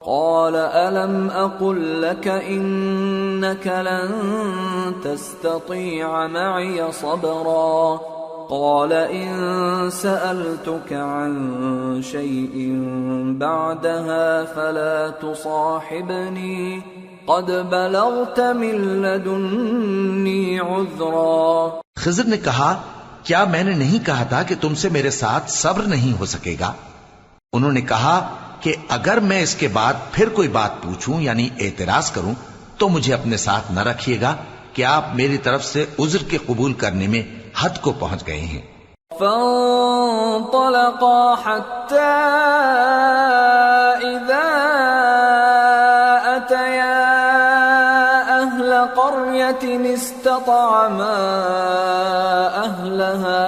قال ألم أقل لك إنك لن تستطيع معي صبرا قال إن سألتك عن شيء بعدها فلا تصاحبني قد بلغت من لدني عذرا. خضر نے کہا کیا میں نے نہیں کہا تھا کہ تم سے میرے ساتھ صبر نہیں ہو سکے گا؟ انہوں نے کہا کہ اگر میں اس کے بعد پھر کوئی بات پوچھوں یعنی اعتراض کروں تو مجھے اپنے ساتھ نہ رکھیے گا کہ آپ میری طرف سے عذر کے قبول کرنے میں حد کو پہنچ گئے ہیں. فانطلقا حتى إذا أتيا أهل قرية استطعما أهلها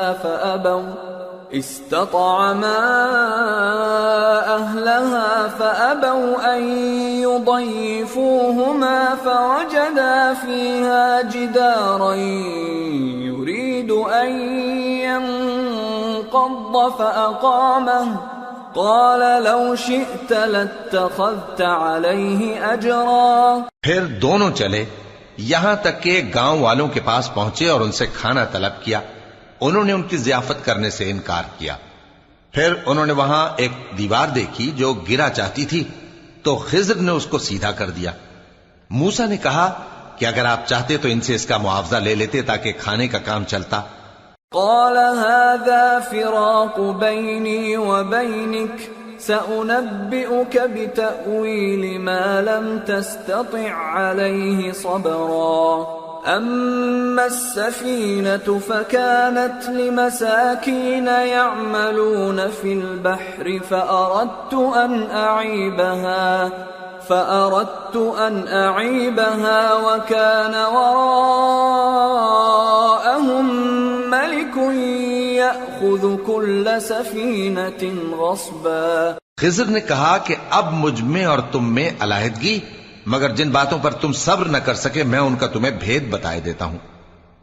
فأبوا أن يضيفوهما فوجدا فيها جدارا يريد أن ينقض فأقامه قال لو شئت لاتخذت عليه أجرا. پھر دونوں چلے یہاں تک کہ گاؤں والوں کے پاس پہنچے اور ان سے کھانا طلب کیا. انہوں نے ان کی ضیافت کرنے سے انکار کیا. پھر انہوں نے وہاں ایک دیوار دیکھی جو گرا چاہتی تھی تو خضر نے اس کو سیدھا کر دیا. موسیٰ نے کہا کہ اگر آپ چاہتے تو ان سے اس کا معاوضہ لے لیتے تاکہ کھانے کا کام چلتا. قال هذا فراق بيني وبينك سأنبئك بتأويل ما لم تستطع عليه صبرا. أما السفينة فكانت لمساكين يعملون في البحر فأردت أن أعيبها وكان وراءهم ملك يأخذ كل سفينة غصبا. خضر نے کہا کہ اب مجھ میں اور تم میں علیحدگی، مگر جن باتوں پر تم صبر نہ کر سکے میں ان کا تمہیں بھید بتائے دیتا ہوں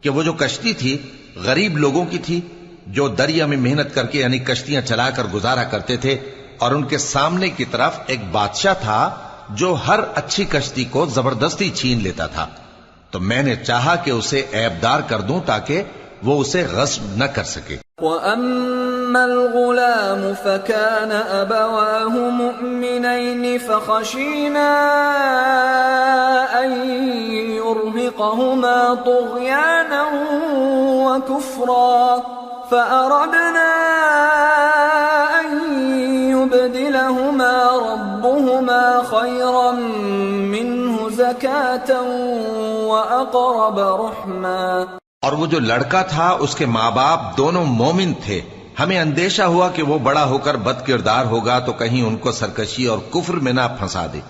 کہ وہ جو کشتی تھی غریب لوگوں کی تھی جو دریا میں محنت کر کے یعنی کشتیاں چلا کر گزارا کرتے تھے، اور ان کے سامنے کی طرف ایک بادشاہ تھا جو ہر اچھی کشتی کو زبردستی چھین لیتا تھا. تو میں نے چاہا کہ اسے عیبدار کر دوں تاکہ وہ اسے غصب نہ کر سکے. وَأَمَّا الْغُلَامُ فَكَانَ أَبَوَاهُ مُؤْمِنَيْنِ فَخَشِينَا أَن يُرْهِقَهُمَا طُغْيَانًا وَكُفْرًا فَأَرَدْنَا أَن يُبْدِلَهُمَا رَبُّهُمَا خَيْرًا مِّنْهُ زَكَاةً وَأَقْرَبَ رُحْمًا. اور وہ جو لڑکا تھا اس کے ماں باپ دونوں مومن تھے. ہمیں اندیشہ ہوا کہ وہ بڑا ہو کر بد کردار ہوگا تو کہیں ان کو سرکشی اور کفر میں نہ پھنسا دے.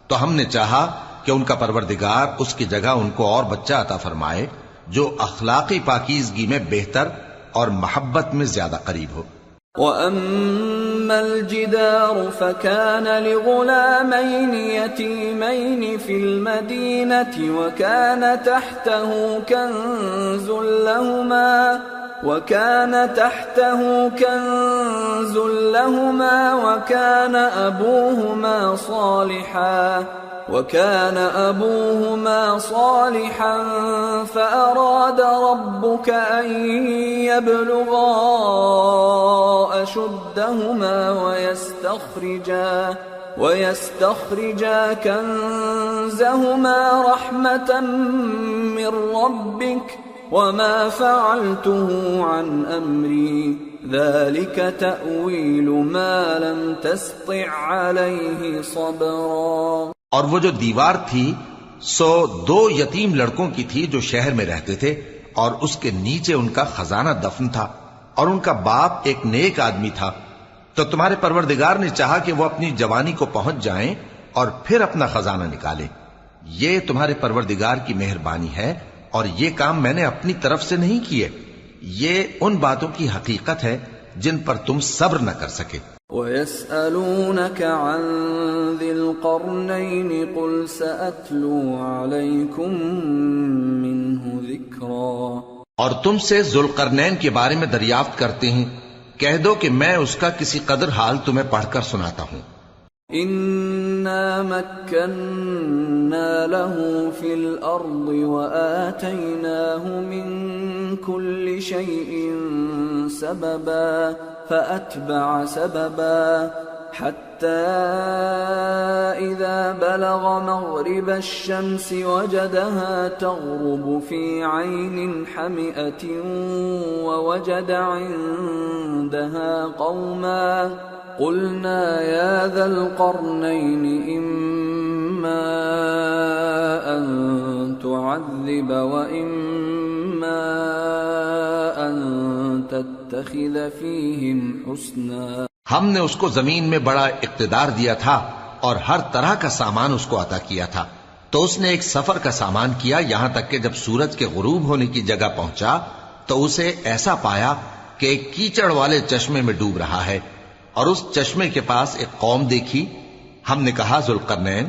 تو ہم نے چاہا کہ ان کا پروردگار اس کی جگہ ان کو اور بچہ عطا فرمائے جو اخلاقی پاکیزگی میں بہتر اور محبت میں زیادہ قریب ہو. وَأَمَّا الْجِدَارُ فَكَانَ لِغُلَامَيْنِ يَتِيمَيْنِ فِي الْمَدِينَةِ وَكَانَ تَحْتَهُ كَنْزٌ لَهُمَا وَكَانَ أَبُوهُمَا صَالِحًا فَأَرَادَ رَبُّكَ أَن يَبْلُغَا أَشُدَّهُمَا وَيَسْتَخْرِجَا كَنزَهُمَا رَحْمَةً مِّن رَّبِّكَ وَمَا فَعَلْتُهُ عَنْ أَمْرِي ذَلِكَ تَأْوِيلُ مَا لَمْ تَسْطِع عَلَيْهِ صَبْرًا. اور وہ جو دیوار تھی سو دو یتیم لڑکوں کی تھی جو شہر میں رہتے تھے اور اس کے نیچے ان کا خزانہ دفن تھا اور ان کا باپ ایک نیک آدمی تھا. تو تمہارے پروردگار نے چاہا کہ وہ اپنی جوانی کو پہنچ جائیں اور پھر اپنا خزانہ نکالے. یہ تمہارے پروردگار کی مہربانی ہے اور یہ کام میں نے اپنی طرف سے نہیں کیے. یہ ان باتوں کی حقیقت ہے جن پر تم صبر نہ کر سکے. وَيَسْأَلُونَكَ عَنْ ذِي الْقَرْنَيْنِ قُلْ سَأَتْلُو عَلَيْكُمْ مِنْهُ ذِكْرًا. اور تم سے ذوالقرنین کے بارے میں دریافت کرتے ہیں، کہہ دو کہ میں اس کا کسی قدر حال تمہیں پڑھ کر سناتا ہوں. إنا مكنا له في الأرض وآتيناه من كل شيء سببا فأتبع سببا حتى إذا بلغ مغرب الشمس وجدها تغرب في عين حمئة ووجد عندها قوما قلنا يا ذا القرنين إما أن تعذب وإما أن تتخذ فيهم حسنا. ہم نے اس کو زمین میں بڑا اقتدار دیا تھا اور ہر طرح کا سامان اس کو عطا کیا تھا، تو اس نے ایک سفر کا سامان کیا یہاں تک کہ جب سورج کے غروب ہونے کی جگہ پہنچا تو اسے ایسا پایا کہ ایک کیچڑ والے چشمے میں ڈوب رہا ہے، اور اس چشمے کے پاس ایک قوم دیکھی. ہم نے کہا ذوالقرنین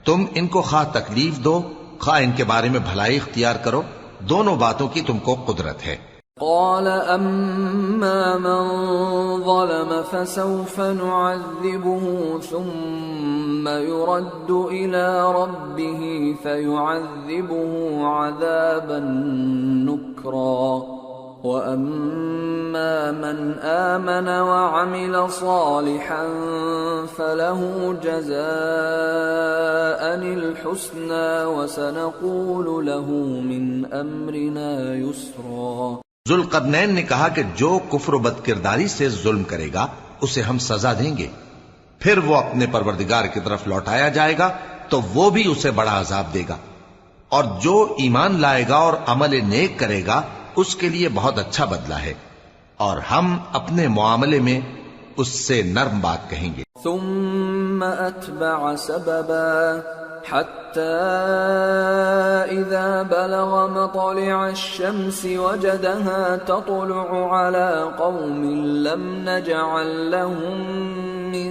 تم ان کو خواہ تکلیف دو خواہ ان کے بارے میں بھلائی اختیار کرو، دونوں باتوں کی تم کو قدرت ہے. قال أما من ظلم فسوف نعذبه ثم يرد إلى ربه فيعذبه عذابا نكرا وأما من آمن وعمل صالحا فله جزاء الحسنى وسنقول له من أمرنا يسرا. ذوالقرنین نے کہا کہ جو کفر و بد کرداری سے ظلم کرے گا اسے ہم سزا دیں گے، پھر وہ اپنے پروردگار کی طرف لوٹایا جائے گا تو وہ بھی اسے بڑا عذاب دے گا، اور جو ایمان لائے گا اور عمل نیک کرے گا اس کے لیے بہت اچھا بدلہ ہے، اور ہم اپنے معاملے میں اس سے نرم بات کہیں گے. ثم أتبع سببا حتى إذا بلغ مطلع الشمس وجدها تطلع على قوم لم نجعل لهم من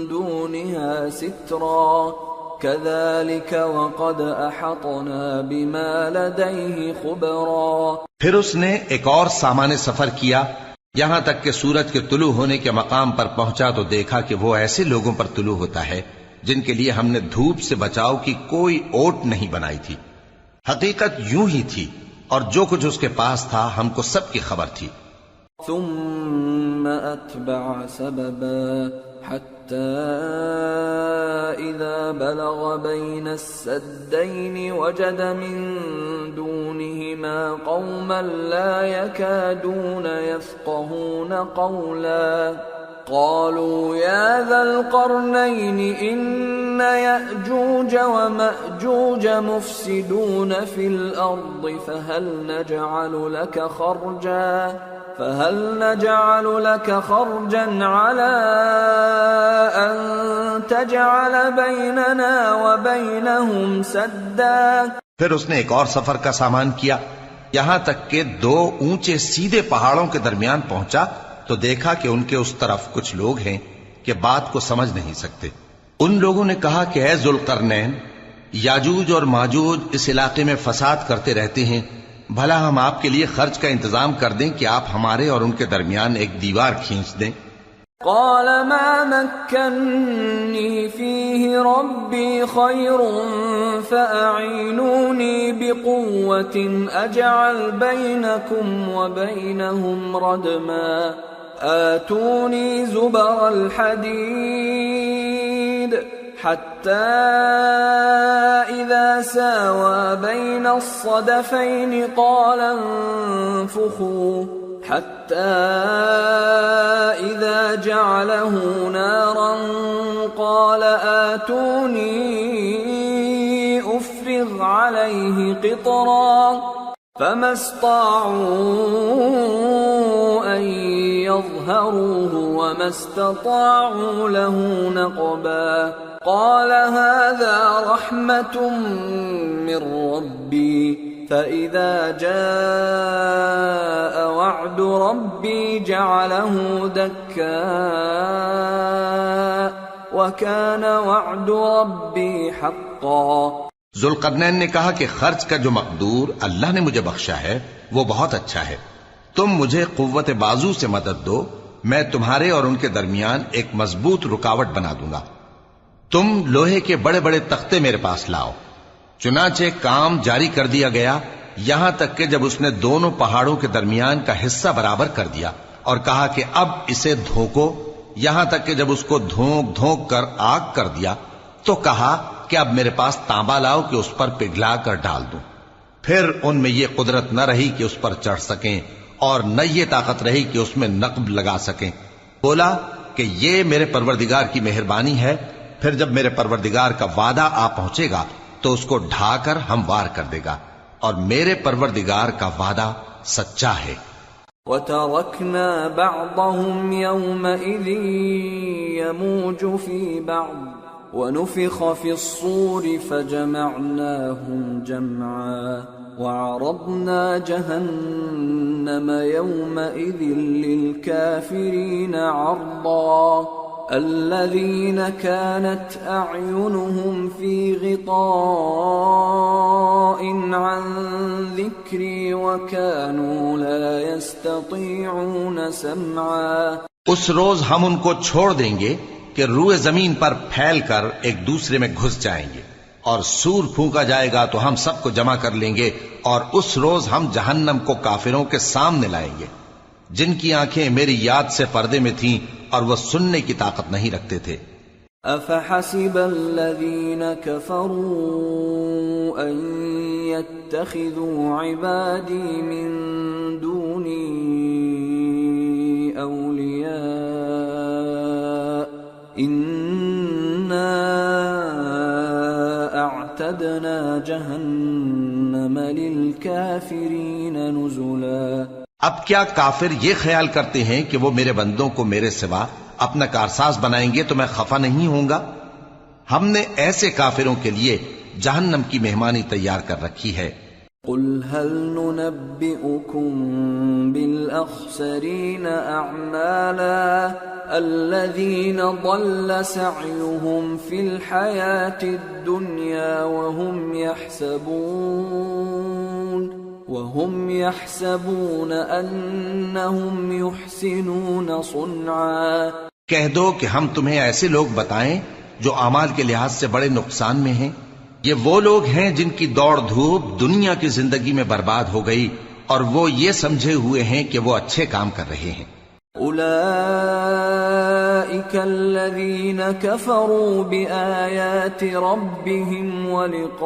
دونها سترا كذلك وقد أحطنا بما لديه خبرا. پھر اس نے ایک اور سامان سفر کیا یہاں تک کہ سورج کے طلوع ہونے کے مقام پر پہنچا تو دیکھا کہ وہ ایسے لوگوں پر طلوع ہوتا ہے جن کے لیے ہم نے دھوپ سے بچاؤ کی کوئی اوٹ نہیں بنائی تھی. حقیقت یوں ہی تھی اور جو کچھ اس کے پاس تھا ہم کو سب کی خبر تھی. ثم أتبع سببا حتى إذا بلغ بين السدين وجد من دونهما قوما لا يكادون يفقهون قولا قالوا يا ذا القرنين إن يأجوج ومأجوج مفسدون في الأرض فهل نجعل لك خرجا على أن تجعل بيننا وبينهم سدا. پھر اس نے ایک اور سفر کا سامان کیا یہاں تک کہ دو اونچے سیدھے پہاڑوں کے درمیان پہنچا تو دیکھا کہ ان کے اس طرف کچھ لوگ ہیں کہ بات کو سمجھ نہیں سکتے. ان لوگوں نے کہا کہ اے ذوالقرنین یاجوج اور ماجوج اس علاقے میں فساد کرتے رہتے ہیں، بھلا ہم آپ کے لیے خرچ کا انتظام کر دیں کہ آپ ہمارے اور ان کے درمیان ایک دیوار کھینچ دیں. قال ما مكنني فيه ربي خير فأعينوني بقوة أجعل بينكم وبينهم ردما آتوني زبر الحديد حتى إذا ساوى بين الصدفين قال انفخوا حتى إذا جعله نارا قال آتوني أفرغ عليه قطرا فما استطاعوا أن يظهروه وما استطاعوا له نقبا. قال هذا رحمة من ربي فإذا جاء وعد ربي جعله دكا وكان وعد ربي حقا. ذوالقرنین نے کہا کہ خرچ کا جو مقدور اللہ نے مجھے بخشا ہے وہ بہت اچھا ہے، تم مجھے قوت بازو سے مدد دو، میں تمہارے اور ان کے درمیان ایک مضبوط رکاوٹ بنا دوں گا. تم لوہے کے بڑے بڑے تختے میرے پاس لاؤ۔ چنانچہ کام جاری کر دیا گیا، یہاں تک کہ جب اس نے دونوں پہاڑوں کے درمیان کا حصہ برابر کر دیا اور کہا کہ اب اسے دھوکو، یہاں تک کہ جب اس کو دھونک دھونک کر آگ کر دیا تو کہا کہ اب میرے پاس تانبا لاؤ کہ اس پر پگھلا کر ڈال دوں۔ پھر ان میں یہ قدرت نہ رہی کہ اس پر چڑھ سکیں اور نہ یہ طاقت رہی کہ اس میں نقب لگا سکیں۔ بولا کہ یہ میرے پروردگار کی مہربانی ہے۔ پھر جب میرے پروردگار کا وعدہ آ پہنچے گا تو اس کو ڈھا کر ہموار کر دے گا، اور میرے پروردگار کا وعدہ سچا ہے۔ وَتَرَكْنَا بَعْضَهُمْ يَوْمَئِذٍ يَمُوجُ فِي بَعْضٍ وَنُفِخَ فِي الصُّورِ فَجَمَعْنَاهُمْ جَمْعًا وَعَرَضْنَا جَهَنَّمَ يَوْمَئِذٍ لِلْكَافِرِينَ عَرْضًا الذين كانت أعينهم في غطاء عن ذكري وكانوا لا يستطيعون سمعا۔ اس روز ہم ان کو چھوڑ دیں گے کہ روئے زمین پر پھیل کر ایک دوسرے میں گھس جائیں گے، اور سور پھونکا جائے گا تو ہم سب کو جمع کر لیں گے، اور اس روز ہم جہنم کو کافروں کے سامنے لائیں گے جن کی آنکھیں میری یاد سے پردے میں تھیں اور وہ سننے کی طاقت نہیں رکھتے تھے۔ أَفَحَسِبَ الَّذِينَ كَفَرُوا أَن يَتَّخِذُوا عِبَادِي مِن دُونِي أَوْلِيَاءَ إِنَّا أَعْتَدْنَا جَهَنَّمَ لِلْكَافِرِينَ نُزُلًا۔ اب کیا کافر یہ خیال کرتے ہیں کہ وہ میرے بندوں کو میرے سوا اپنا کارساز بنائیں گے تو میں خفا نہیں ہوں گا؟ ہم نے ایسے کافروں کے لیے جہنم کی مہمانی تیار کر رکھی ہے۔ قل هل ننبئكم بالأخسرين أعمالا الذين ضل سعيهم في الحياة الدنيا وهم يحسبون أنهم يحسنون صنعا۔ کہہ دو کہ ہم تمہیں ایسے لوگ بتائیں جو اعمال کے لحاظ سے بڑے نقصان میں ہیں۔ یہ وہ لوگ ہیں جن کی دوڑ دھوپ دنیا کی زندگی میں برباد ہو گئی اور وہ یہ سمجھے ہوئے ہیں کہ وہ اچھے کام کر رہے ہیں۔ أولئك الذين كفروا بآيات ربهم ولقائه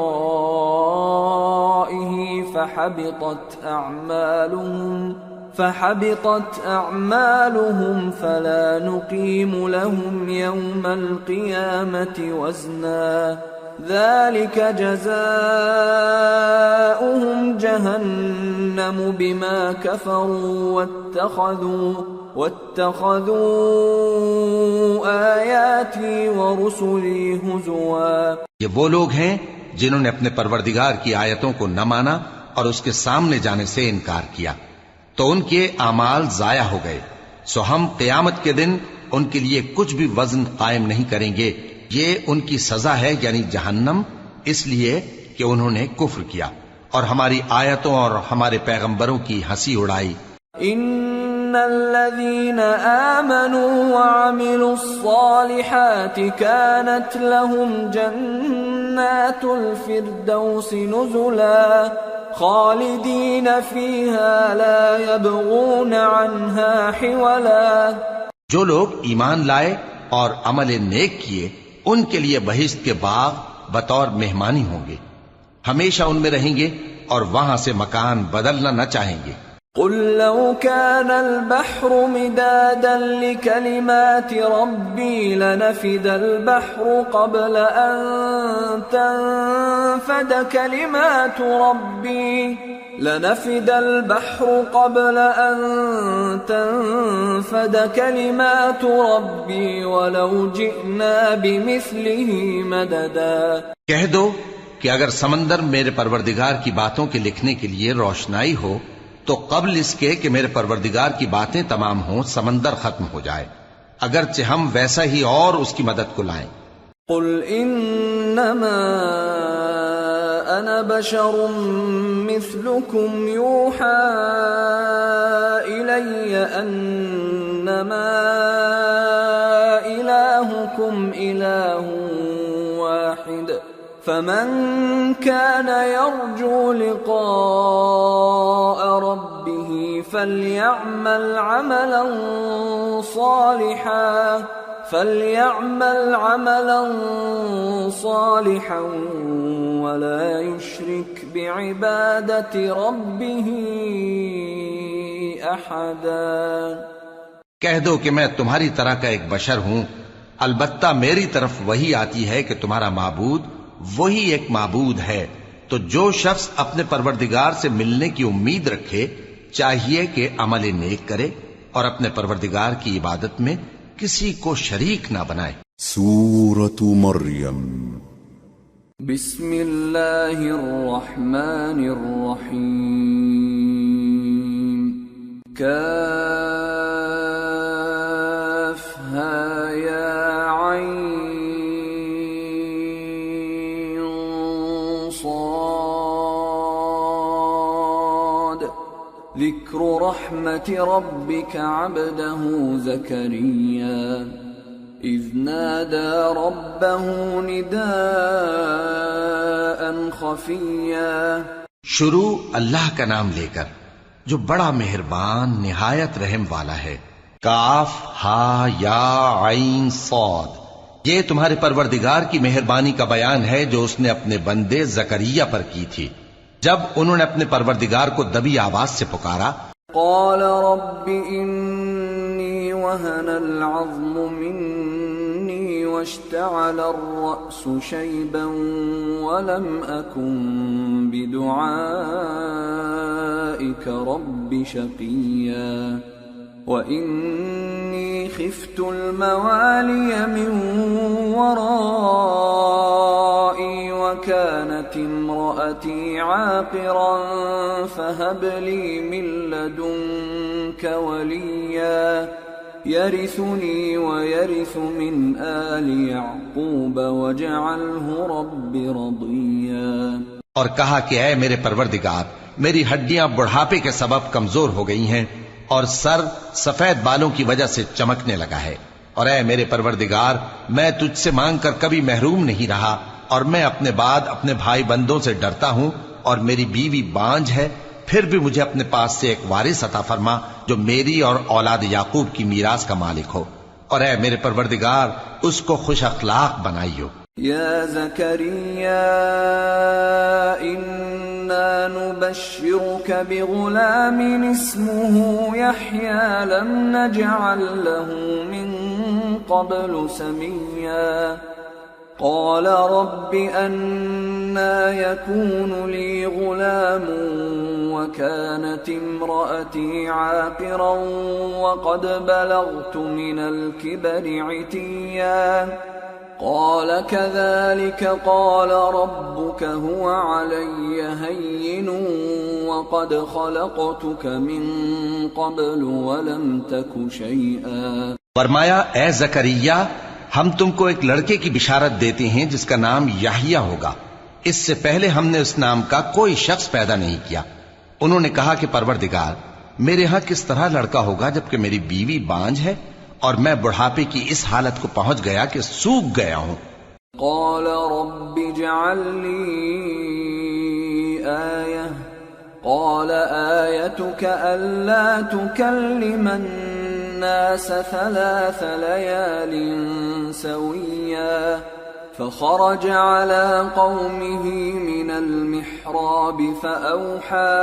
فحبطت أعمالهم فلا نقيم لهم يوم القيامة وزنا ذلك جزاؤهم جهنم بما كفروا واتخذوا آياتي ورسلي هزوا۔ یہ وہ لوگ ہیں جنہوں نے اپنے پروردگار کی آیتوں کو نہ مانا اور اس کے سامنے جانے سے انکار کیا تو ان کے اعمال ضائع ہو گئے، سو ہم قیامت کے دن ان کے لیے کچھ بھی وزن قائم نہیں کریں گے۔ یہ ان کی سزا ہے یعنی جہنم، اس لیے کہ انہوں نے کفر کیا اور ہماری آیتوں اور ہمارے پیغمبروں کی ہنسی اڑائی۔ ان الذين آمنوا وعملوا الصالحات كانت لهم جنات الفردوس نزلا خالدين فيها لا يبغون عنها حولا۔ جو لوگ ایمان لائے اور عمل نیک کیے ان کے لیے بہشت کے باغ بطور مہمانی ہوں گے، ہمیشہ ان میں رہیں گے اور وہاں سے مکان بدلنا نہ چاہیں گے۔ قل لو كان البحر مدادا لكلمات ربي لنفد البحر قبل أن تنفد كلمات ربي ولو جئنا بمثله مددا۔ کہہ دو کہ اگر سمندر میرے پروردگار کی باتوں کے لکھنے کے لیے روشنائی ہو تو قبل اس کے کہ میرے پروردگار کی باتیں تمام ہوں سمندر ختم ہو جائے، اگرچہ ہم ویسا ہی اور اس کی مدد کو لائیں۔ قل انما انا بشر مثلكم يوحى الي انما الهكم اله واحد فمن كان يرجو لقاء ربه فليعمل عملا صالحا ولا يشرك بعبادة ربه أحدا۔ کہہ دو کہ میں تمہاری طرح کا ایک بشر ہوں، البتہ میری طرف وہی آتی ہے کہ تمہارا معبود وہی ایک معبود ہے، تو جو شخص اپنے پروردگار سے ملنے کی امید رکھے چاہیے کہ عمل نیک کرے اور اپنے پروردگار کی عبادت میں کسی کو شریک نہ بنائے۔ سورة مریم۔ بسم اللہ الرحمن الرحیم۔ کافہا یا عین صاد۔ ذکر رحمت ربک عبدہ زکریا اذ نادى ربه نداء خفيا۔ شروع اللہ کا نام لے کر جو بڑا مہربان نہایت رحم والا ہے۔ کاف ہا یا عین صاد، یہ تمہارے پروردگار کی مہربانی کا بیان ہے جو اس نے اپنے بندے زکریا پر کی تھی جب انہوں نے اپنے پروردگار کو دبی آواز سے پکارا۔ قال رب انی وهن العظم مني واشتعل الرأس شيبا ولم أكن بدعائك رب شقيا وإني خفت الموالي من ورائي وكانت امرأتي عاقرا فهب لي من لدنك وليا يرثني ويرث من آل يعقوب واجعله رب رضيا۔ اور کہا کہ اے میرے پروردگار، میری ہڈیاں بڑھاپے کے سبب کمزور ہو گئی ہیں اور سر سفید بالوں کی وجہ سے چمکنے لگا ہے، اور اے میرے پروردگار میں تجھ سے مانگ کر کبھی محروم نہیں رہا، اور میں اپنے بعد اپنے بھائی بندوں سے ڈرتا ہوں، اور میری بیوی بانجھ ہے، پھر بھی مجھے اپنے پاس سے ایک وارث عطا فرما جو میری اور اولاد یعقوب کی میراث کا مالک ہو، اور اے میرے پروردگار اس کو خوش اخلاق بنائیو۔ یا زکریا انا نبشرک بغلام اسمه یحیی لم نجعل له من قبل سمیا۔ قال رب أنا يكون لي غلام وكانت امرأتي عاقرا وقد بلغت من الكبر عتيا قال كذلك قال ربك هو علي هين وقد خلقتك من قبل ولم تك شيئا۔ فرمایا اے زکریا ہم تم کو ایک لڑکے کی بشارت دیتے ہیں جس کا نام یحییٰ ہوگا، اس سے پہلے ہم نے اس نام کا کوئی شخص پیدا نہیں کیا۔ انہوں نے کہا کہ پروردگار میرے ہاں کس طرح لڑکا ہوگا جبکہ میری بیوی بانجھ ہے اور میں بڑھاپے کی اس حالت کو پہنچ گیا کہ سوکھ گیا ہوں۔ قال رب اجعل لي آية قال آيتك ألا تكلم الناس 3 ليال سويا فخرج على قومه من المحراب فأوحى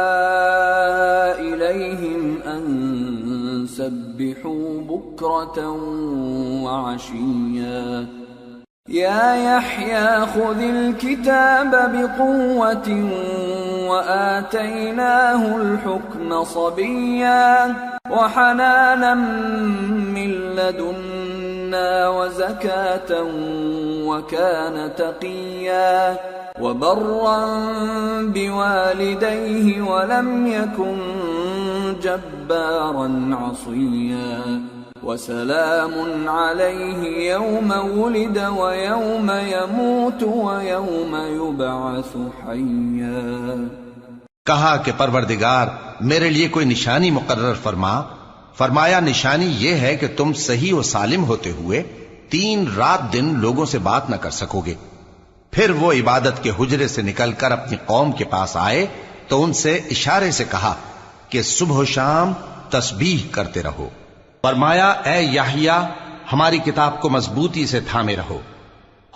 إليهم أن سبحوا بكرة وعشيا يا يحيى خذ الكتاب بقوة وآتيناه الحكم صبيا وحنانا من لدنا وزكاة وكان تقيا وبرا بوالديه ولم يكن جبارا عصيا وسلام عليه يوم ولد ويوم يموت ويوم يبعث حيا۔ کہا کہ پروردگار میرے لیے کوئی نشانی مقرر فرما۔ فرمایا نشانی یہ ہے کہ تم صحیح و سالم ہوتے ہوئے 3 رات دن لوگوں سے بات نہ کر سکو گے، پھر وہ عبادت کے حجرے سے نکل کر اپنی قوم کے پاس آئے تو ان سے اشارے سے کہا کہ صبح و شام تسبیح کرتے رہو۔ فرمایا اے یحییٰ ہماری کتاب کو مضبوطی سے تھامے رہو،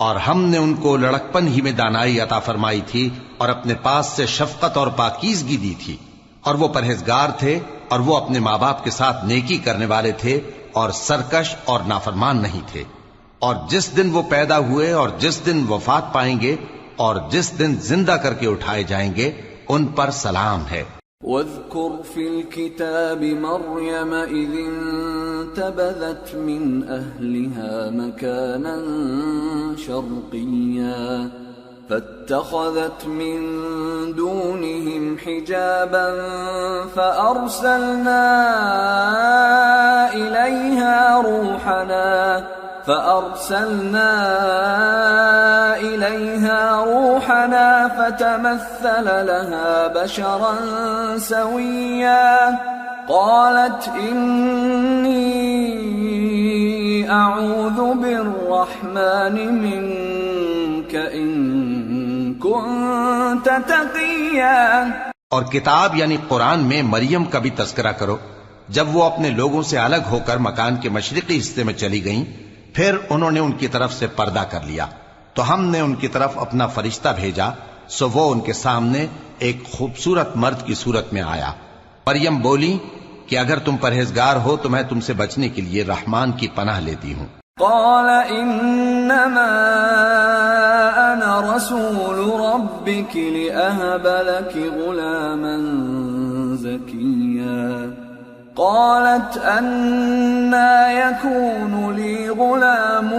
اور ہم نے ان کو لڑکپن ہی میں دانائی عطا فرمائی تھی اور اپنے پاس سے شفقت اور پاکیزگی دی تھی، اور وہ پرہیزگار تھے اور وہ اپنے ماں باپ کے ساتھ نیکی کرنے والے تھے اور سرکش اور نافرمان نہیں تھے۔ اور جس دن وہ پیدا ہوئے اور جس دن وفات پائیں گے اور جس دن زندہ کر کے اٹھائے جائیں گے ان پر سلام ہے۔ واذكر في الكتاب مريم إذ انتبذت من أهلها مكانا شرقيا فاتخذت من دونهم حجابا فأرسلنا إليها روحنا فتمثل لها بشرا سويا قالت إني أعوذ بالرحمن منك إن كنت تقيا۔ اور کتاب یعنی قرآن میں مریم کا بھی تذکرہ کرو جب وہ اپنے لوگوں سے الگ ہو کر مکان کے مشرقی حصے میں چلی گئیں، پھر انہوں نے ان کی طرف سے پردہ کر لیا تو ہم نے ان کی طرف اپنا فرشتہ بھیجا، سو وہ ان کے سامنے ایک خوبصورت مرد کی صورت میں آیا۔ مریم بولی کہ اگر تم پرہیزگار ہو تو میں تم سے بچنے کے لیے رحمان کی پناہ لیتی ہوں۔ قال انما انا رسول ربك لأهب لك غلاما زكيا قالت أنا يكون لي غلام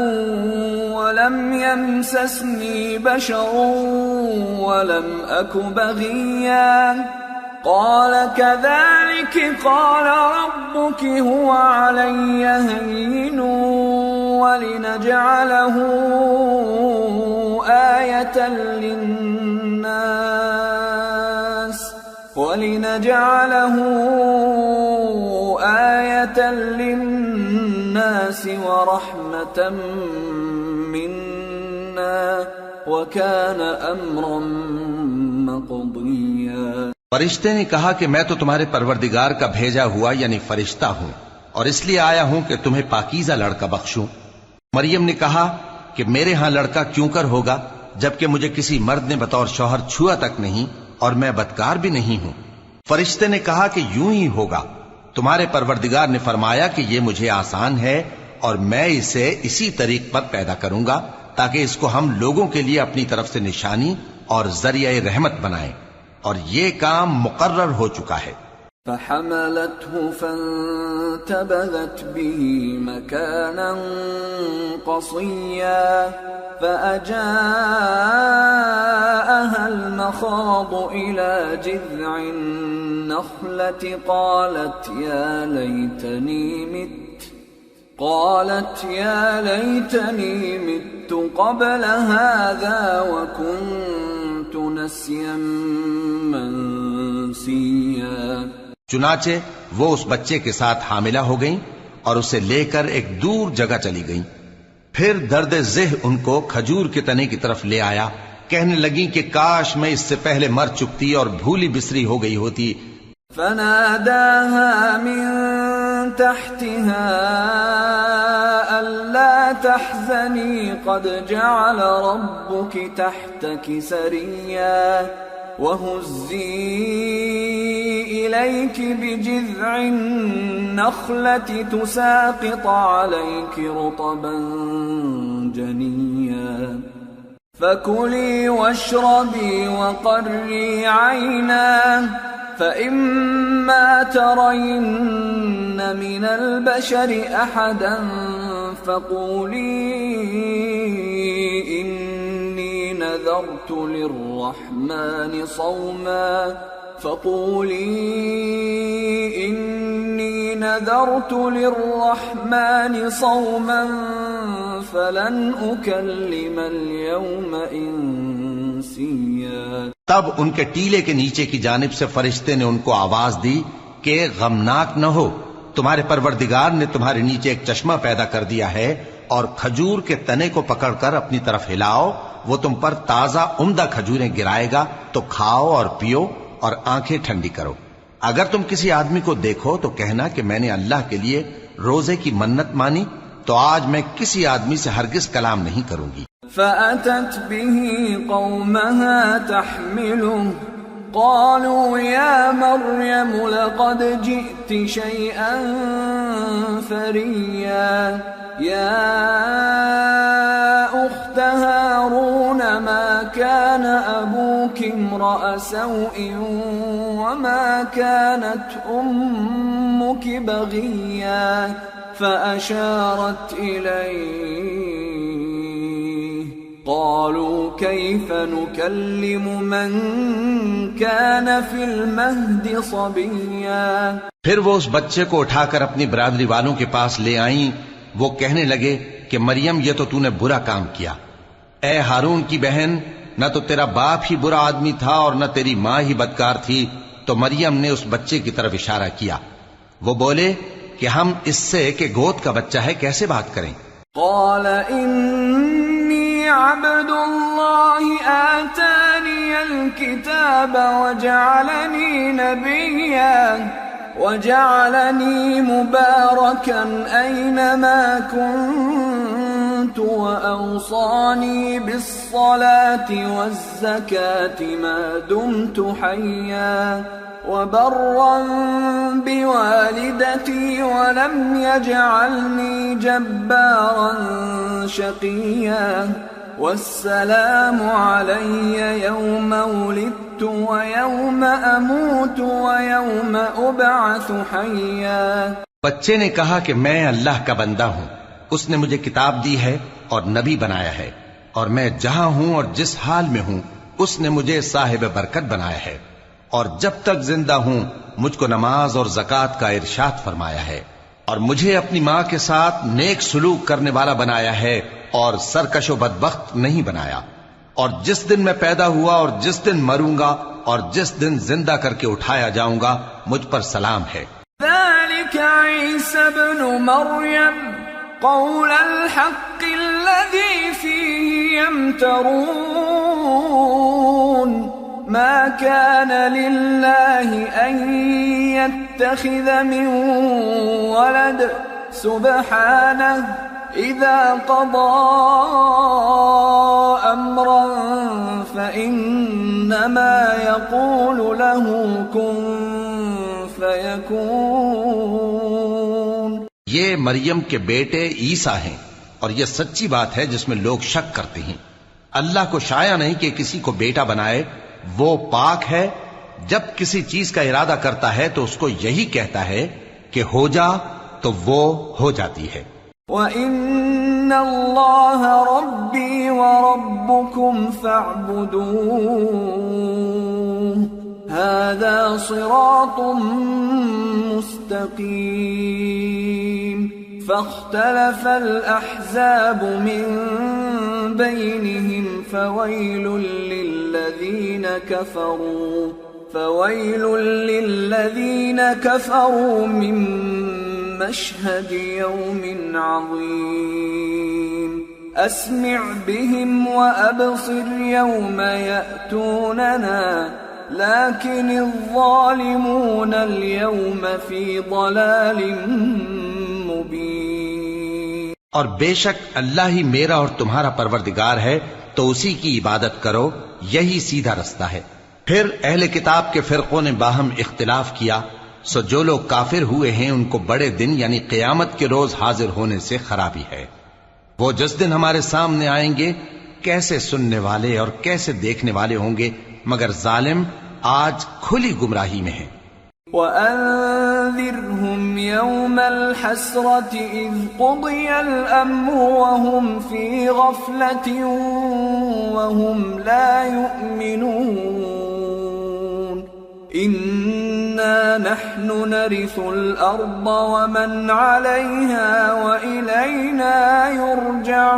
ولم يمسسني بشر ولم أك بغيا قال كذلك قال ربك هو علي هين ولنجعله آية للناس ورحمة منا وكان أمرا مقضيا۔ فرشتے نے کہا کہ میں تو تمہارے پروردگار کا بھیجا ہوا یعنی فرشتہ ہوں، اور اس لیے آیا ہوں کہ تمہیں پاکیزہ لڑکا بخشوں۔ مریم نے کہا کہ میرے ہاں لڑکا کیوں کر ہوگا جبکہ مجھے کسی مرد نے بطور شوہر چھوا تک نہیں اور میں بدکار بھی نہیں ہوں۔ فرشتے نے کہا کہ یوں ہی ہوگا، تمہارے پروردگار نے فرمایا کہ یہ مجھے آسان ہے اور میں اسے اسی طریق پر پیدا کروں گا تاکہ اس کو ہم لوگوں کے لیے اپنی طرف سے نشانی اور ذریعہ رحمت بنائیں، اور یہ کام مقرر ہو چکا ہے۔ فحملته فانتبذت به مكانا قصيا فأجاءها المخاض إلى جذع النخلة قالت يا ليتني مت قبل هذا وكنت نسيا منسيا۔ چنانچہ وہ اس بچے کے ساتھ حاملہ ہو گئیں اور اسے لے کر ایک دور جگہ چلی گئیں۔ پھر درد ذہ ان کو کھجور کے تنے کی طرف لے آیا، کہنے لگیں کہ کاش میں اس سے پہلے مر چکتی اور بھولی بسری ہو گئی ہوتی۔ فناداها من تحتها ألا تحزني قد جعل ربك تحتك سريا وهزي إليك بجذع النخلة تساقط عليك رطبا جنيا فكلي واشربي وقري عينا فإما ترين من البشر أحدا فقولي إني نذرت للرحمن صوما فلن أكلم اليوم إنسيا۔ تب ان کے ٹیلے کے نیچے کی جانب سے فرشتے نے ان کو آواز دی کہ غمناک نہ ہو، تمہارے پروردگار نے تمہارے نیچے ایک چشمہ پیدا کر دیا ہے، اور کھجور کے تنے کو پکڑ کر اپنی طرف ہلاؤ وہ تم پر تازہ عمدہ کھجوریں گرائے گا تو کھاؤ اور پیو اور آنکھیں ٹھنڈی کرو۔ اگر تم کسی آدمی کو دیکھو تو کہنا کہ میں نے اللہ کے لیے روزے کی منت مانی، تو آج میں کسی آدمی سے ہرگز کلام نہیں کروں گی۔ فأتت به قومها تحمله قالوا يا مريم لقد جئت شيئا فريا يا أخت هارون ما كان أبوك امرأ سوء وما كانت أمك بغيا فأشارت إليه قالوا كيف نكلم من كان في المهد صبيا۔ پھر وہ اس بچے کو اٹھا کر اپنی برادری والوں کے پاس لے آئیں۔ وہ کہنے لگے کہ مریم یہ تو نے برا کام کیا۔ اے ہارون کی بہن، نہ تو تیرا باپ ہی برا آدمی تھا اور نہ تیری ماں ہی بدکار تھی۔ تو مریم نے اس بچے کی طرف اشارہ کیا۔ وہ بولے کہ ہم اس سے کہ گود کا بچہ ہے کیسے بات کریں؟ قال إني عبد الله آتاني الكتاب وجعلني نبيا وجعلني مباركا أينما كنت وأوصاني بالصلاة والزكاة ما دمت حيا وبرا بوالدتي ولم يجعلني جبارا شقيا والسلام علي يوم ولدت ويوم أموت ويوم أبعث حيا۔ بچے نے کہا کہ میں اللہ کا بندہ ہوں، اس نے مجھے کتاب دی ہے اور نبی بنایا ہے، اور میں جہاں ہوں اور جس حال میں ہوں اس نے مجھے صاحب برکت بنایا ہے، اور جب تک زندہ ہوں مجھ کو نماز اور زکوٰۃ کا ارشاد فرمایا ہے، اور مجھے اپنی ماں کے ساتھ نیک سلوک کرنے والا بنایا ہے اور سرکش و بدبخت نہیں بنایا، اور جس دن میں پیدا ہوا اور جس دن مروں گا اور جس دن زندہ کر کے اٹھایا جاؤں گا مجھ پر سلام ہے۔ ذلك عيسى ابن مريم قول الحق الذي فيه يمترون ما كان لله أن يتخذ من ولد سبحانه إذا قضى أمرا فإنما يقول له كن فيكون۔ یہ مریم کے بیٹے عیسیٰ ہیں، اور یہ سچی بات ہے جس میں لوگ شک کرتے ہیں۔ اللہ کو شایع نہیں کہ کسی کو بیٹا بنائے، وہ پاک ہے، جب کسی چیز کا ارادہ کرتا ہے تو اس کو یہی کہتا ہے کہ ہو جا تو وہ ہو جاتی ہے۔ وَإِنَّ اللَّهَ رَبِّي وَرَبُّكُمْ فَاعْبُدُوهُ هَذَا صِرَاطٌ مُسْتَقِيمٌ۔ فاختلف الأحزاب من بينهم فويل للذين كفروا من مشهد يوم عظيم أسمع بهم وأبصر يوم يأتوننا لكن الظالمون اليوم في ضلال مبين۔ اور بے شک اللہ ہی میرا اور تمہارا پروردگار ہے، تو اسی کی عبادت کرو، یہی سیدھا رستہ ہے۔ پھر اہل کتاب کے فرقوں نے باہم اختلاف کیا، سو جو لوگ کافر ہوئے ہیں ان کو بڑے دن یعنی قیامت کے روز حاضر ہونے سے خرابی ہے۔ وہ جس دن ہمارے سامنے آئیں گے کیسے سننے والے اور کیسے دیکھنے والے ہوں گے، مگر ظالم آج کھلی گمراہی میں ہیں۔ وَأَنذِرْهُمْ يَوْمَ الْحَسْرَةِ إِذْ قُضِيَ الْأَمْرُ وَهُمْ فِي غَفْلَةٍ وَهُمْ لَا يُؤْمِنُونَ إِنَّا نَحْنُ نَرِثُ الْأَرْضَ وَمَنْ عَلَيْهَا وَإِلَيْنَا يُرْجَعُونَ۔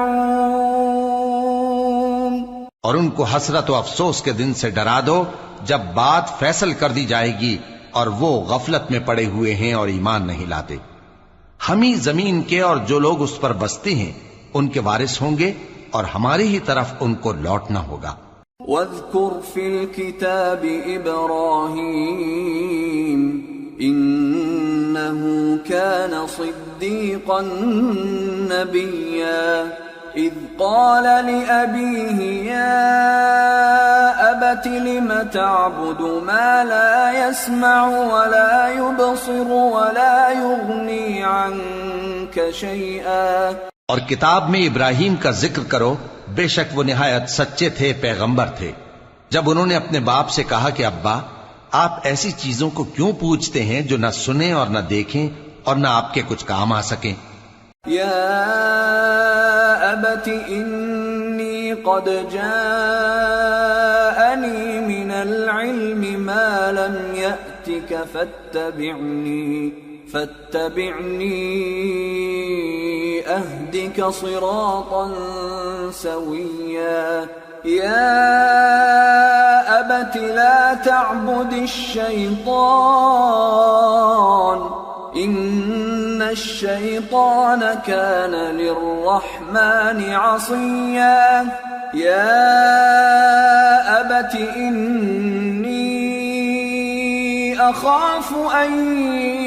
اور ان کو حسرت و افسوس کے دن سے ڈرا دو جب بات فیصل کر دی جائے گی اور وہ غفلت میں پڑے ہوئے ہیں اور ایمان نہیں لاتے۔ ہم ہی زمین کے اور جو لوگ اس پر بستے ہیں ان کے وارث ہوں گے، اور ہماری ہی طرف ان کو لوٹنا ہوگا۔ واذكر في الكتاب إبراهيم إنه كان صديقا نبيا إذ قال لأبيه يا أبت لم تعبد ما لا يسمع ولا يبصر ولا يغني عنك شيئا۔ اور کتاب میں ابراہیم کا ذکر کرو، بے شک وہ نہایت سچے تھے، پیغمبر تھے، جب انہوں نے اپنے باپ سے کہا کہ ابا آپ ایسی چیزوں کو کیوں پوچھتے ہیں جو نہ سنیں اور نہ دیکھیں اور نہ آپ کے کچھ کام آ سکیں۔ یا ابت انی قد جاءنی من العلم ما لم یأتک فاتبعنی اہدک صراطا سویا۔ یا ابت لا تعبد الشیطان ان الشیطان کان للرحمن عصیا۔ یا ابت انی اخاف ان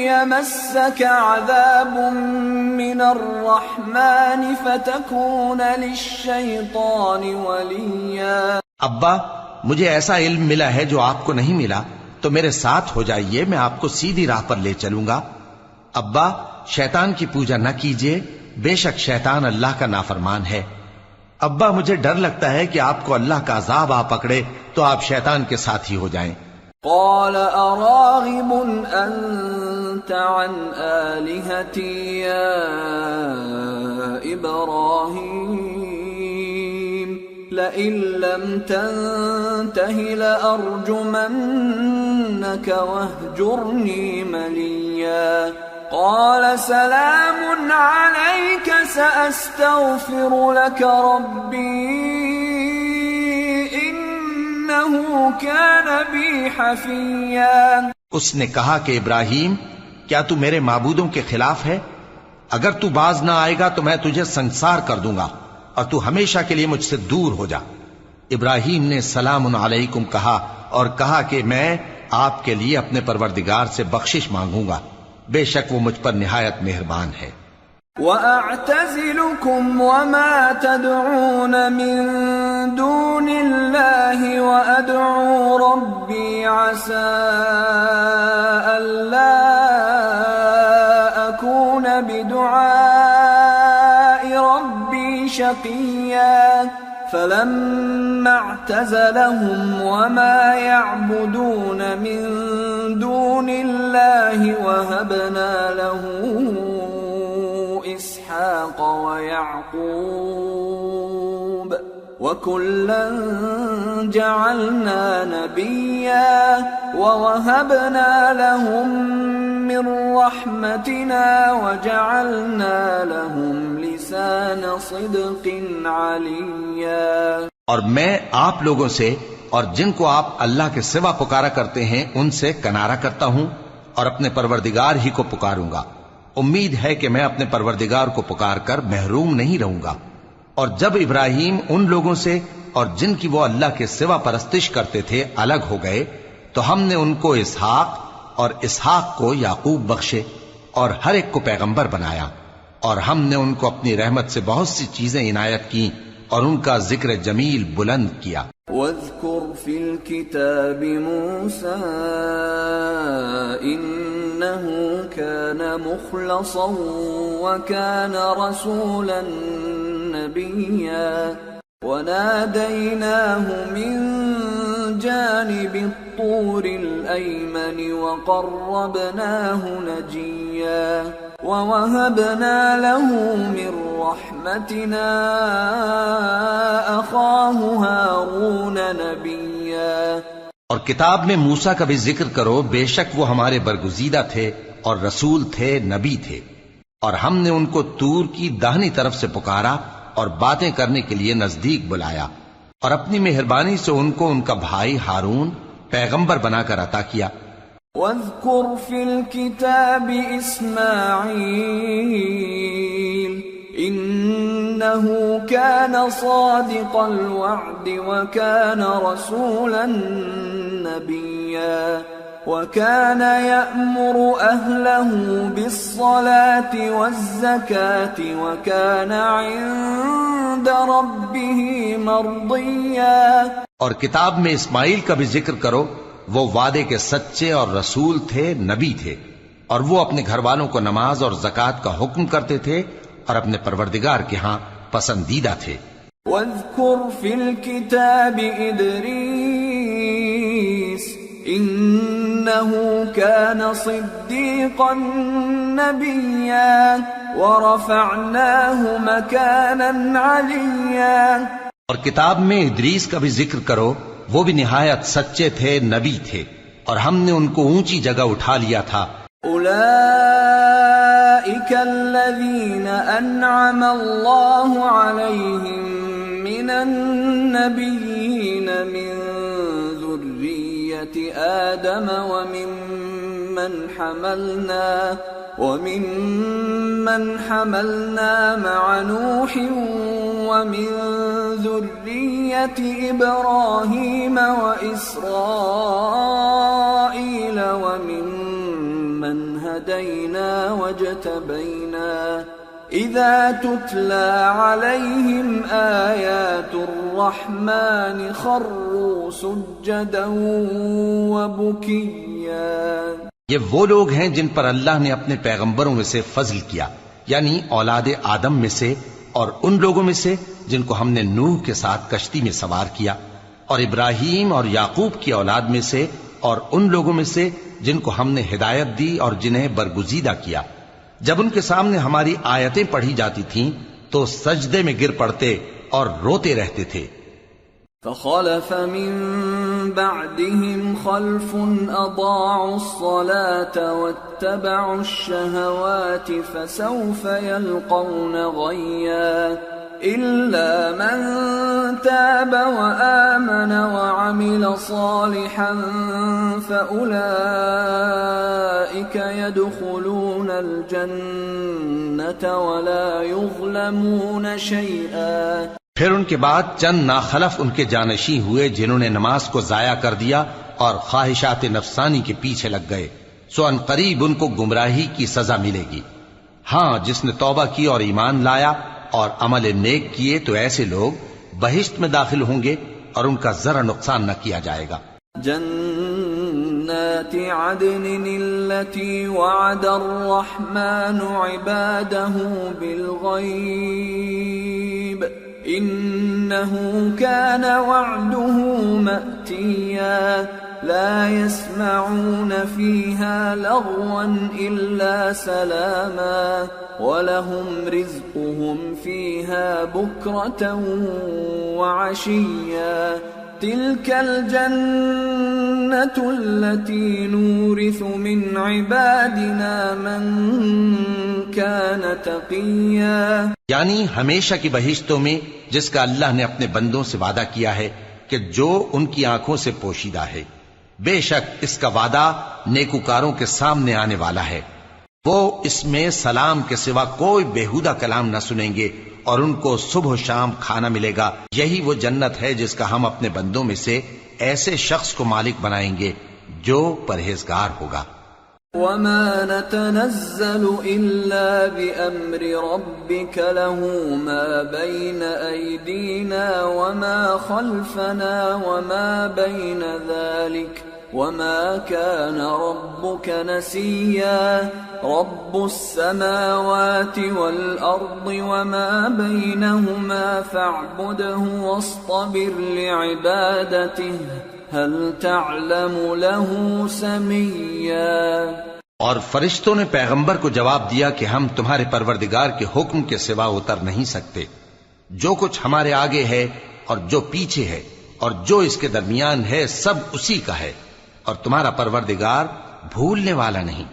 یمسک عذاب من الرحمن فتکون للشیطان ولیا۔ ابا مجھے ایسا علم ملا ہے جو آپ کو نہیں ملا، تو میرے ساتھ ہو جائیے، میں آپ کو سیدھی راہ پر لے چلوں گا۔ ابا شیطان کی پوجا نہ کیجیے، بے شک شیطان اللہ کا نافرمان ہے۔ ابا مجھے ڈر لگتا ہے کہ آپ کو اللہ کا عذاب آ پکڑے تو آپ شیطان کے ساتھی ہو جائیں۔ قال اراغب انت عن آلهتي يا ابراهيم لئن لم تنته لأرجمنك واهجرني مليا۔ قال سلام عليك سأستغفر لك ربي إنه كان بي حفيا۔ اس نے کہا کہ ابراہیم کیا تو میرے معبودوں کے خلاف ہے؟ اگر تو باز نہ آئے گا تو میں تجھے سنسار کر دوں گا اور تو ہمیشہ کے لیے مجھ سے دور ہو جا۔ ابراہیم نے سلام علیکم کہا اور کہا کہ میں آپ کے لیے اپنے پروردگار سے بخشش مانگوں گا، بے شک وہ مجھ پر نہایت مہربان ہے۔ وَأَعْتَزِلُكُمْ وَمَا تَدْعُونَ مِن دُونِ اللَّهِ وَأَدْعُو رَبِّي عَسَىٰ أَلَّا أَكُونَ بِدُعَاءِ رَبِّي شَقِيًّا۔ فَلَمَّا اعْتَزَلَهُمْ وَمَا يَعْبُدُونَ مِن دُونِ اللَّهِ وَهَبْنَا لَهُ إسحاق ويعقوب وكلا جعلنا نبيا ووهبنا لهم من رحمتنا وجعلنا لهم لسان صدق عليا۔ اور میں آپ لوگوں سے اور جن کو آپ اللہ کے سوا پکارا کرتے ہیں ان سے کنارہ کرتا ہوں اور اپنے پروردگار ہی کو پکاروں گا۔ امید ہے کہ میں اپنے پروردگار کو پکار کر محروم نہیں رہوں گا۔ اور جب ابراہیم ان لوگوں سے اور جن کی وہ اللہ کے سوا پرستش کرتے تھے الگ ہو گئے تو ہم نے ان کو اسحاق اور اسحاق کو یعقوب بخشے اور ہر ایک کو پیغمبر بنایا، اور ہم نے ان کو اپنی رحمت سے بہت سی چیزیں عنایت کی اور ان کا ذکر جمیل بلند کیا۔ واذكر في الكتاب موسى إنه كان مخلصا وكان رسولا نبيا وناديناه من جانب الطور الأيمن وقربناه نجيا ووهبنا له من رحمتنا أخاه هارون نبيا۔ اور کتاب میں موسیٰ کا بھی ذکر کرو، بے شک وہ ہمارے برگزیدہ تھے اور رسول تھے، نبی تھے، اور ہم نے ان کو طور کی داہنی طرف سے پکارا اور باتیں کرنے کے لیے نزدیک بلایا، اور اپنی مہربانی سے ان کو ان کا بھائی ہارون پیغمبر بنا کر عطا کیا۔ واذكر في الكتاب إسماعيل إنه كان صادق الوعد وكان رسولا نبيا وكان يأمر أهله بالصلاة والزكاة وكان عند ربه مرضيا. اور کتاب میں اسماعیل کا بھی ذکر کرو، وہ وعدے کے سچے اور رسول تھے، نبی تھے، اور وہ اپنے گھر والوں کو نماز اور زکوٰۃ کا حکم کرتے تھے اور اپنے پروردگار کے ہاں پسندیدہ تھے. واذکر فی الکتاب ادریس انه كان صدیقا نبیا ورفعناه مکانا علیا. اور کتاب میں ادریس کا بھی ذکر کرو، وہ بھی نہایت سچے تھے، نبی تھے، اور ہم نے ان کو اونچی جگہ اٹھا لیا تھا. اولئک الذین انعم اللہ علیہم من النبیین من ذریۃ آدم ومن حملنا مع نوح ومن ذریۃ ابراہیم واسرائیل وممن هدینا واجتبینا اذا تتلى عليهم آیات الرحمن خروا سجدا وبکیا. یہ وہ لوگ ہیں جن پر اللہ نے اپنے پیغمبروں میں سے فضل کیا، یعنی اولاد آدم میں سے، اور ان لوگوں میں سے جن کو ہم نے نوح کے ساتھ کشتی میں سوار کیا، اور ابراہیم اور یعقوب کی اولاد میں سے، اور ان لوگوں میں سے جن کو ہم نے ہدایت دی اور جنہیں برگزیدہ کیا. جب ان کے سامنے ہماری آیتیں پڑھی جاتی تھیں تو سجدے میں گر پڑتے اور روتے رہتے تھے. فخلف من بعدهم خلف اضاعوا الصلاة واتبعوا الشهوات فسوف يلقون غيا إلا من تاب وآمن وعمل صالحا فأولئك يدخلون الجنة ولا يظلمون شيئا. پھر ان کے بعد چند ناخلف ان کے جانشین ہوئے جنہوں نے نماز کو ضائع کر دیا اور خواہشات نفسانی کے پیچھے لگ گئے، سو ان قریب ان کو گمراہی کی سزا ملے گی. ہاں، جس نے توبہ کی اور ایمان لایا اور عمل نیک کیے تو ایسے لوگ بہشت میں داخل ہوں گے اور ان کا ذرا نقصان نہ کیا جائے گا. جنات عدن التي وعد الرحمن عباده بالغيب إنه كان وعده مأتيا لا يسمعون فيها لغوا إلا سلاما ولهم رزقهم فيها بكرة وعشيا تلك الجنة التي نورث من عبادنا من كان تقيا. یعنی ہمیشہ کی بہشتوں میں جس کا اللہ نے اپنے بندوں سے وعدہ کیا ہے کہ جو ان کی آنکھوں سے پوشیدہ ہے، بے شک اس کا وعدہ نیکوکاروں کے سامنے آنے والا ہے. وہ اس میں سلام کے سوا کوئی بیہودہ کلام نہ سنیں گے اور ان کو صبح و شام کھانا ملے گا. یہی وہ جنت ہے جس کا ہم اپنے بندوں میں سے ایسے شخص کو مالک بنائیں گے جو پرہیزگار ہوگا. وما نتنزل إلا بأمر ربك له ما بين أيدينا وما خلفنا وما بين ذلك وما كان ربك نسيا. رب السماوات والأرض وما بينهما فاعبده واصطبر لعبادته هل تعلم له سميا. اور فرشتوں نے پیغمبر کو جواب دیا کہ ہم تمہارے پروردگار کے حکم کے سوا اتر نہیں سکتے. جو کچھ ہمارے آگے ہے اور جو پیچھے ہے اور جو اس کے درمیان ہے سب اسی کا ہے، اور تمہارا پروردگار بھولنے والا نہیں.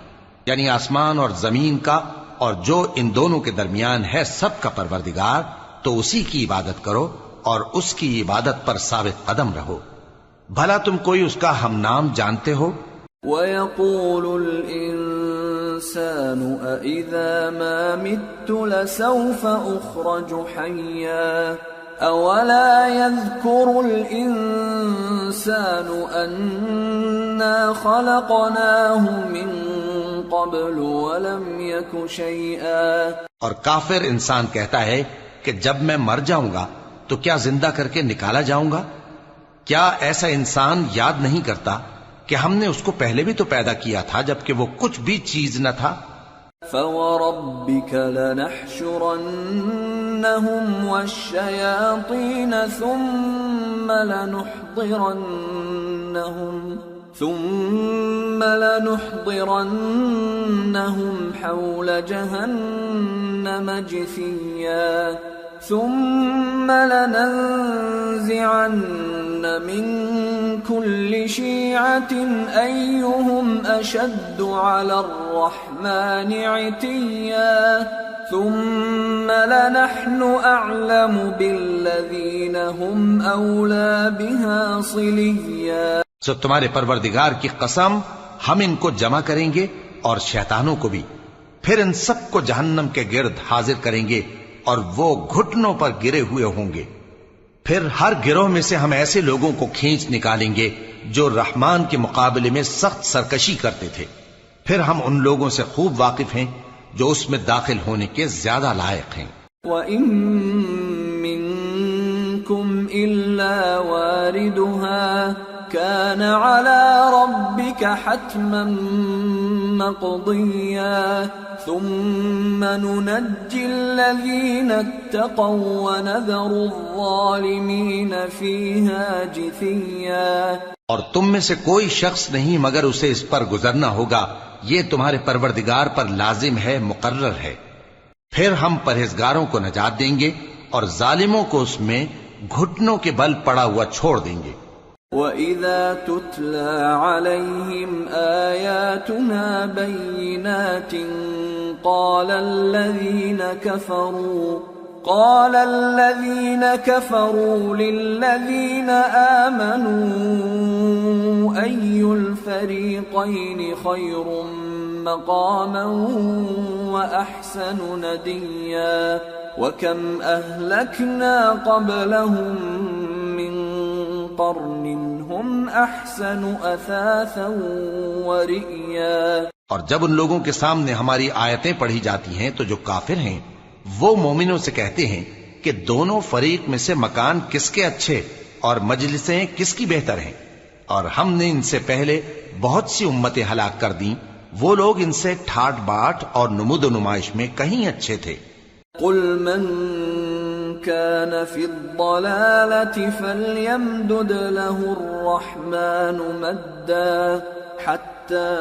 یعنی آسمان اور زمین کا اور جو ان دونوں کے درمیان ہے سب کا پروردگار، تو اسی کی عبادت کرو اور اس کی عبادت پر ثابت قدم رہو. بھلا تم کوئی اس کا ہم نام جانتے ہو؟ وَيَقُولُ الْإِنسَانُ الإنسان أإذا ما مت لسوف أخرج حيا أولا يذكر الإنسان أنا خلقناه من قبل ولم يك شيئا. اور کافر انسان کہتا ہے کہ جب میں مر جاؤں گا تو کیا زندہ کر کے نکالا جاؤں گا؟ کیا ایسا انسان یاد نہیں کرتا کہ ہم نے اس کو پہلے بھی تو پیدا کیا تھا جبکہ وہ کچھ بھی چیز نہ تھا؟ فَوَرَبِّكَ لَنَحْشُرَنَّهُمْ وَالشَّيَاطِينَ ثُمَّ لَنُحْضِرَنَّهُمْ حَوْلَ جَهَنَّمَ جِثِيًّا ثُمَّ لَنَنزِعَنَّ مِنْ كُلِّ شِيعَةٍ أَيُّهُمْ أَشَدُّ عَلَى الرَّحْمَنِ عِتِيًّا ثُمَّ لَنَحْنُ أَعْلَمُ بِالَّذِينَ هُمْ أَوْلَى بِهَا صِلِيًّا. سو تمہارے پروردگار کی قسم ہم ان کو جمع کریں گے اور شیطانوں کو بھی، پھر ان سب کو جہنم کے گرد حاضر کریں گے اور وہ گھٹنوں پر گرے ہوئے ہوں گے. پھر ہر گروہ میں سے ہم ایسے لوگوں کو کھینچ نکالیں گے جو رحمان کے مقابلے میں سخت سرکشی کرتے تھے. پھر ہم ان لوگوں سے خوب واقف ہیں جو اس میں داخل ہونے کے زیادہ لائق ہیں. وَإِن مِّنكُمْ إِلَّا وَارِدُهَا كَانَ عَلَى رَبِّكَ حَتْمًا مَّقْضِيًّا ثُمَّ نُنَجِّي الَّذِينَ اتَّقَوْا وَنَذَرُ الظَّالِمِينَ فِيهَا جِثِيًّا. اور تم میں سے کوئی شخص نہیں مگر اسے اس پر گزرنا ہوگا، یہ تمہارے پروردگار پر لازم ہے، مقرر ہے. پھر ہم پرہیزگاروں کو نجات دیں گے اور ظالموں کو اس میں گھٹنوں کے بل پڑا ہوا چھوڑ دیں گے. وَإِذَا تُتْلَى عَلَيْهِمْ آيَاتُنَا بَيِّنَاتٍ قَالَ الَّذِينَ كَفَرُوا لِلَّذِينَ آمَنُوا أَيُّ الْفَرِيقَيْنِ خَيْرٌ مَّقَامًا وَأَحْسَنُ نَدِيًّا وَكَمْ أَهْلَكْنَا قَبْلَهُم مِّن قَرْنٍ هُمْ أَحْسَنُ أَثَاثًا وَرِئْيًا. اور جب ان لوگوں کے سامنے ہماری آیتیں پڑھی جاتی ہیں تو جو کافر ہیں وہ مومنوں سے کہتے ہیں کہ دونوں فریق میں سے مکان کس کے اچھے اور مجلسیں کس کی بہتر ہیں، اور ہم نے ان سے پہلے بہت سی امتیں ہلاک کر دیں، وہ لوگ ان سے ٹھاٹ باٹ اور نمود و نمائش میں کہیں اچھے تھے. قُلْ مَنْ كَانَ فِي الضَّلَالَةِ فَلْيَمْدُدْ لَهُ الرَّحْمَنُ مَدًّا حَتَّى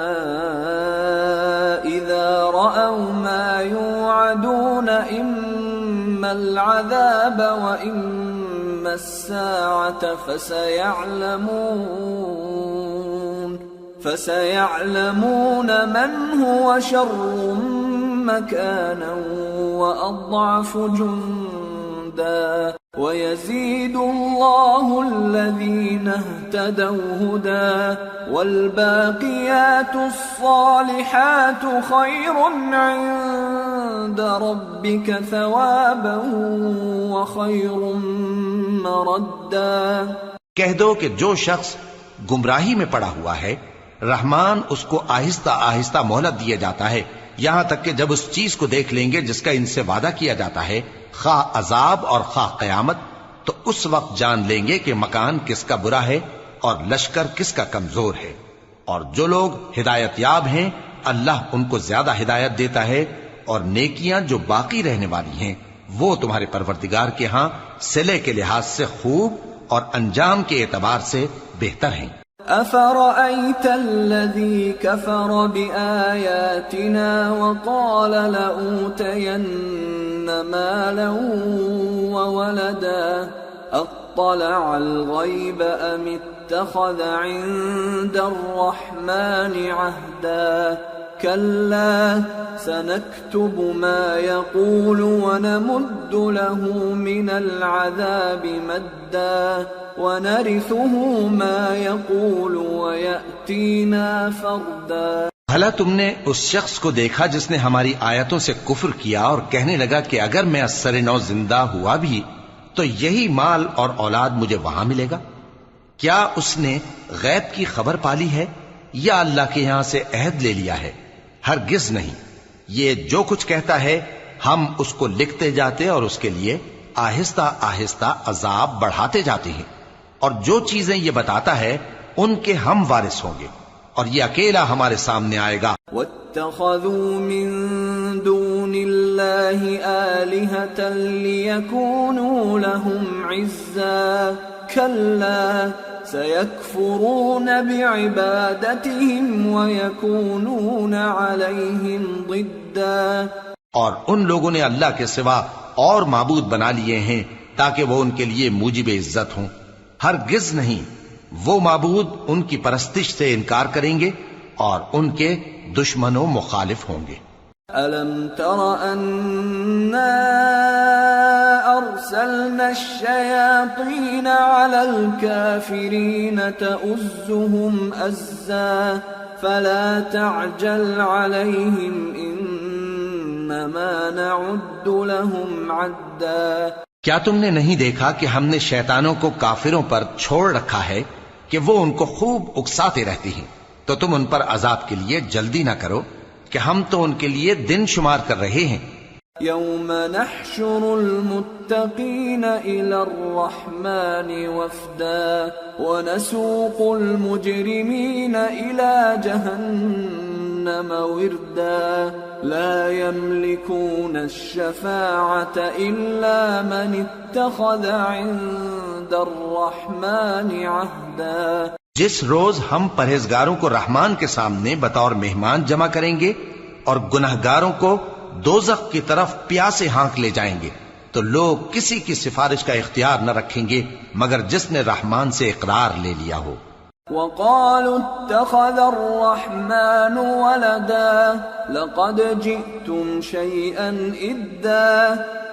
إِذَا رَأَوْا مَا يُوعَدُونَ إِمَّا الْعَذَابَ وَإِمَّا السَّاعَةَ فَسَيَعْلَمُونَ مَنْ هُوَ شَرٌّ مَكَانًا وَأَضْعَفُ جُنْدًا وَيَزِيدُ اللَّهُ الَّذِينَ اهْتَدَوْا هُدًى وَالْبَاقِيَاتُ الصَّالِحَاتُ خَيْرٌ عِندَ رَبِّكَ ثَوَابًا وَخَيْرٌ مَّرَدًّا. کہہ دو کہ جو شخص گمراہی میں پڑا ہوا ہے رحمان اس کو آہستہ آہستہ مہلت دیا جاتا ہے، یہاں تک کہ جب اس چیز کو دیکھ لیں گے جس کا ان سے وعدہ کیا جاتا ہے، خواہ عذاب اور خواہ قیامت، تو اس وقت جان لیں گے کہ مکان کس کا برا ہے اور لشکر کس کا کمزور ہے. اور جو لوگ ہدایت یاب ہیں اللہ ان کو زیادہ ہدایت دیتا ہے، اور نیکیاں جو باقی رہنے والی ہیں وہ تمہارے پروردگار کے ہاں صلے کے لحاظ سے خوب اور انجام کے اعتبار سے بہتر ہیں. أَفَرَأَيْتَ الَّذِي كَفَرَ بِآيَاتِنَا وَقَالَ لَأُوتَيَنَّ مَالًا وَوَلَدًا أَطَّلَعَ الْغَيْبَ أَمِ اتَّخَذَ عِندَ الرَّحْمَنِ عَهْدًا كَلَّا سَنَكْتُبُ مَا يَقُولُ وَنَمُدُّ لَهُ مِنَ الْعَذَابِ مَدًّا وَنَرِثُهُ مَا يَقُولُ وَيَأْتِينَا فَرْدًا. بھلا تم نے اس شخص کو دیکھا جس نے ہماری آیتوں سے کفر کیا اور کہنے لگا کہ اگر میں اثر نو زندہ ہوا بھی تو یہی مال اور اولاد مجھے وہاں ملے گا؟ کیا اس نے غیب کی خبر پالی ہے یا اللہ کے یہاں سے عہد لے لیا ہے؟ ہرگز نہیں، یہ جو کچھ کہتا ہے ہم اس کو لکھتے جاتے اور اس کے لیے آہستہ آہستہ عذاب بڑھاتے جاتے ہیں، اور جو چیزیں یہ بتاتا ہے ان کے ہم وارث ہوں گے، اور یہ اکیلا ہمارے سامنے آئے گا۔ واتخذوا من دون الله آلهة ليكونوا لهم عزا كلا سيكفرون بعبادتهم ويكونون عليهم ضدا۔ اور ان لوگوں نے اللہ کے سوا اور معبود بنا لیے ہیں تاکہ وہ ان کے لیے موجب عزت ہوں، ہرگز نہیں، وہ معبود ان کی پرستش سے انکار کریں گے اور ان کے دشمن و مخالف ہوں گے۔ أَلَمْ تَرَ أَنَّا أَرْسَلْنَا الشَّيَاطِينَ عَلَى الْكَافِرِينَ تَؤُزُّهُمْ أَزًّا فَلَا تَعْجَلْ عَلَيْهِمْ إِنَّمَا نَعُدُّ لَهُمْ عَدًّا۔ کیا تم نے نہیں دیکھا کہ ہم نے شیطانوں کو کافروں پر چھوڑ رکھا ہے کہ وہ ان کو خوب اکساتے رہتی ہیں، تو تم ان پر عذاب کے لیے جلدی نہ کرو کہ ہم تو ان کے لیے دن شمار کر رہے ہیں۔ يوم نحشر المتقين إلى الرحمن وفدا ونسوق المجرمين إلى جهنم وردا لا يملكون الشفاعة إلا من اتخذ عند الرحمن عهدا۔ جس روز ہم پرہیزگاروں کو رحمان کے سامنے بطور مہمان جمع کریں گے اور گنہگاروں کو دوزخ کی طرف پیاسے ہانک لے جائیں گے، تو لوگ کسی کی سفارش کا اختیار نہ رکھیں گے مگر جس نے رحمان سے اقرار لے لیا ہو۔ وقالوا اتخذ الرحمن ولدا لقد جئتم شيئا إدا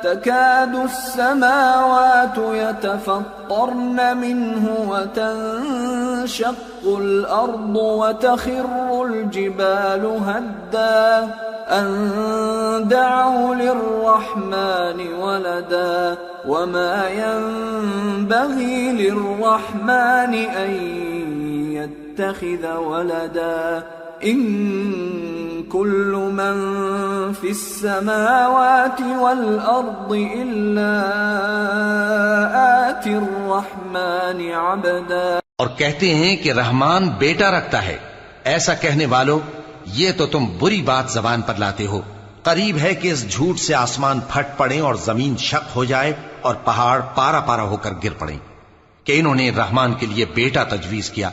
تكاد السماوات يتفطرن منه وتنشق الأرض وتخر الجبال هدا أن دعوا للرحمن ولدا وما ينبغي للرحمن أن يتخذ ولدا إن كل من في السماوات والأرض إلا آتي الرحمن عبدا۔ اور کہتے ہیں کہ رحمان بیٹا رکھتا ہے، ایسا کہنے والوں یہ تو تم بری بات زبان پر لاتے ہو۔ قریب ہے کہ اس جھوٹ سے آسمان پھٹ پڑے اور زمین شق ہو جائے اور پہاڑ پارا پارا ہو کر گر پڑیں کہ انہوں نے رحمان کے لیے بیٹا تجویز کیا،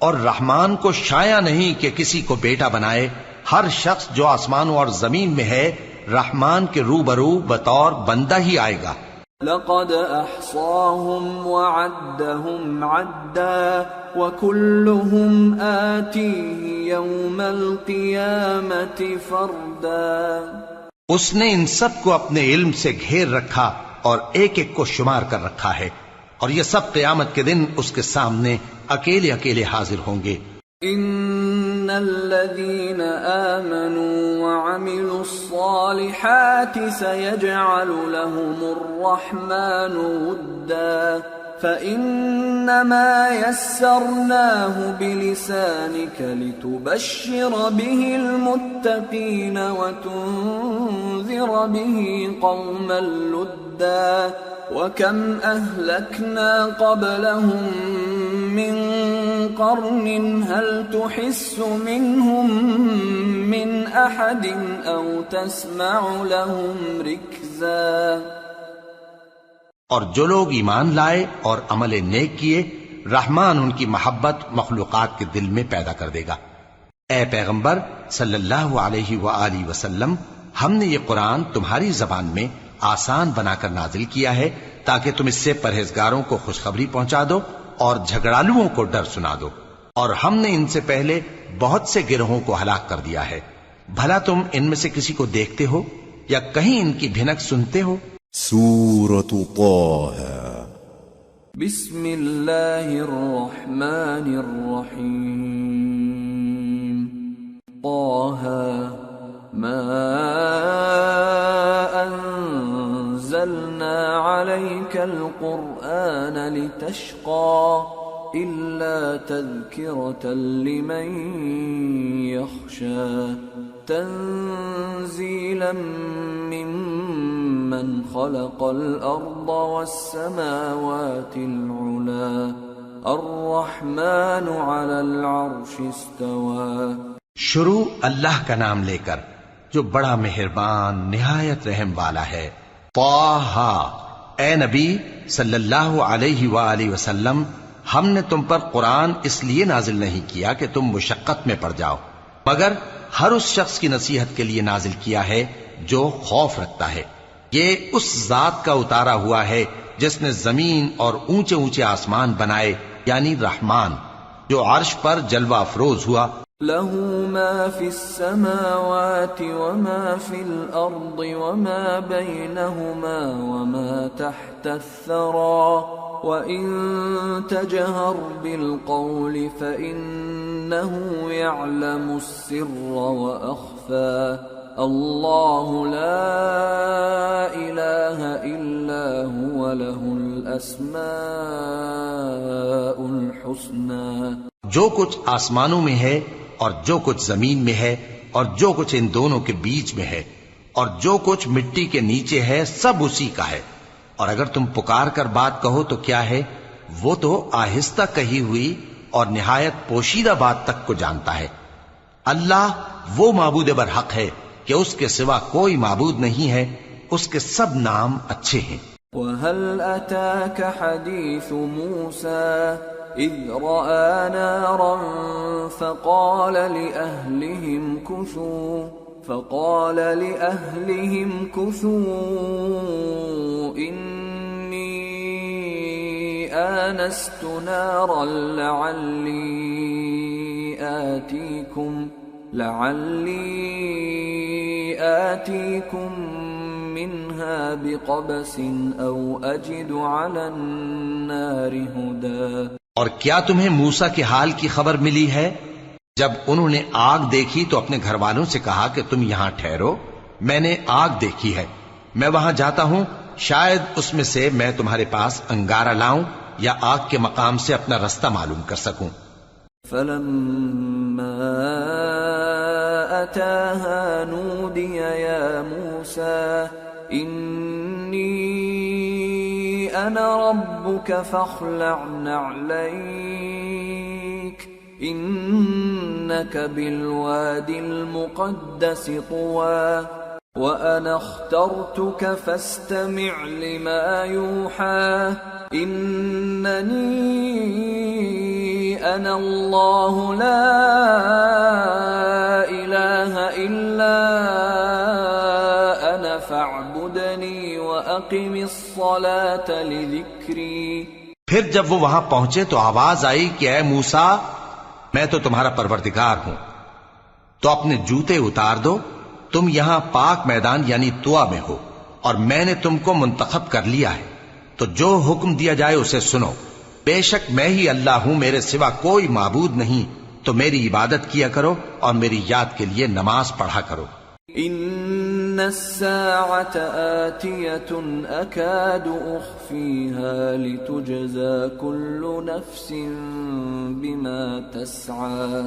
اور رحمان کو شایع نہیں کہ کسی کو بیٹا بنائے۔ ہر شخص جو آسمانوں اور زمین میں ہے رحمان کے روبرو بطور بندہ ہی آئے گا۔ لقد احصاهم وعدهم عدا وكلهم آتيه يوم القيامة فردا۔ اس نے ان سب کو اپنے علم سے گھیر رکھا اور ایک ایک کو شمار کر رکھا ہے، اور یہ سب قیامت کے دن اس کے سامنے اکیلے اکیلے حاضر ہوں گے۔ ان الذين آمنوا وعملوا الصالحات سيجعل لهم الرحمن ودا فإنما يسرناه بلسانك لتبشر به المتقين وتنذر به قوما لدا وكم أهلكنا قبلهم من قرن هل تحس منهم من أحد أو تسمع لهم ركزا۔ اور جو لوگ ایمان لائے اور عمل نیک کیے رحمان ان کی محبت مخلوقات کے دل میں پیدا کر دے گا۔ اے پیغمبر صلی اللہ علیہ وآلہ وسلم، ہم نے یہ قرآن تمہاری زبان میں آسان بنا کر نازل کیا ہے تاکہ تم اس سے پرہیزگاروں کو خوشخبری پہنچا دو اور جھگڑالوؤں کو ڈر سنا دو، اور ہم نے ان سے پہلے بہت سے گروہوں کو ہلاک کر دیا ہے۔ بھلا تم ان میں سے کسی کو دیکھتے ہو یا کہیں ان کی بھنک سنتے ہو؟ سورة طه بسم اللہ الرحمن الرحیم طه القرآن لتشقى إلا تذكرة لمن يخشى تنزيلا ممن خلق الأرض والسماوات العلى الرحمن على العرش استوى۔ شروع اللہ کا نام لے کر جو بڑا مہربان نہایت رحم والا ہے۔ طٰہٰ، اے نبی صلی اللہ علیہ وآلہ وسلم، ہم نے تم پر قرآن اس لیے نازل نہیں کیا کہ تم مشقت میں پڑ جاؤ، مگر ہر اس شخص کی نصیحت کے لیے نازل کیا ہے جو خوف رکھتا ہے۔ یہ اس ذات کا اتارا ہوا ہے جس نے زمین اور اونچے اونچے آسمان بنائے، یعنی رحمان، جو عرش پر جلوہ افروز ہوا۔ له ما في السماوات وما في الأرض وما بينهما وما تحت الثرى وإن تجهر بالقول فإنه يعلم السر وأخفى الله لا إله إلا هو له الأسماء الحسنى۔ جو کچھ آسمانوں میں ہے اور جو کچھ زمین میں ہے اور جو کچھ ان دونوں کے بیچ میں ہے اور جو کچھ مٹی کے نیچے ہے، سب اسی کا ہے۔ اور اگر تم پکار کر بات کہو تو کیا ہے، وہ تو آہستہ کہی ہوئی اور نہایت پوشیدہ بات تک کو جانتا ہے۔ اللہ وہ معبود برحق ہے کہ اس کے سوا کوئی معبود نہیں ہے، اس کے سب نام اچھے ہیں۔ وَهَلْ أَتَاكَ حَدِيثُ مُوسَى إِذْ رَأَى نَارًا فَقَالَ لِأَهْلِهِمْ كُثُوا إِنِّي آنَسْتُ نَارًا لَعَلِّي آتِيكُمْ منها بقبس او اجد على النار هدى۔ اور کیا تمہیں موسیٰ کے حال کی خبر ملی ہے؟ جب انہوں نے آگ دیکھی تو اپنے گھر والوں سے کہا کہ تم یہاں ٹھہرو، میں نے آگ دیکھی ہے، میں وہاں جاتا ہوں، شاید اس میں سے میں تمہارے پاس انگارہ لاؤں یا آگ کے مقام سے اپنا رستہ معلوم کر سکوں۔ فلما أتاها نودي يا موسى إني أنا ربك فاخلع نعليك إنك بالواد المقدس طوى وأنا اخترتك فاستمع لما يوحى إنني أنا الله لا إله إلا أنا فاعبدني وأقم الصلاة لذكري۔ پھر جب وہ وہاں پہنچے تو آواز آئی کہ اے موسیٰ، میں تو تمہارا پروردگار ہوں، تو اپنے جوتے اتار دو، تم یہاں پاک میدان یعنی طوا میں ہو اور میں نے تم کو منتخب کر لیا ہے، تو جو حکم دیا جائے اسے سنو، بے شک میں ہی اللہ ہوں، میرے سوا کوئی معبود نہیں، تو میری عبادت کیا کرو اور میری یاد کے لیے نماز پڑھا کرو۔ ان الساعة آتية اكاد اخفيها لتجزى كل نفس بما تسعى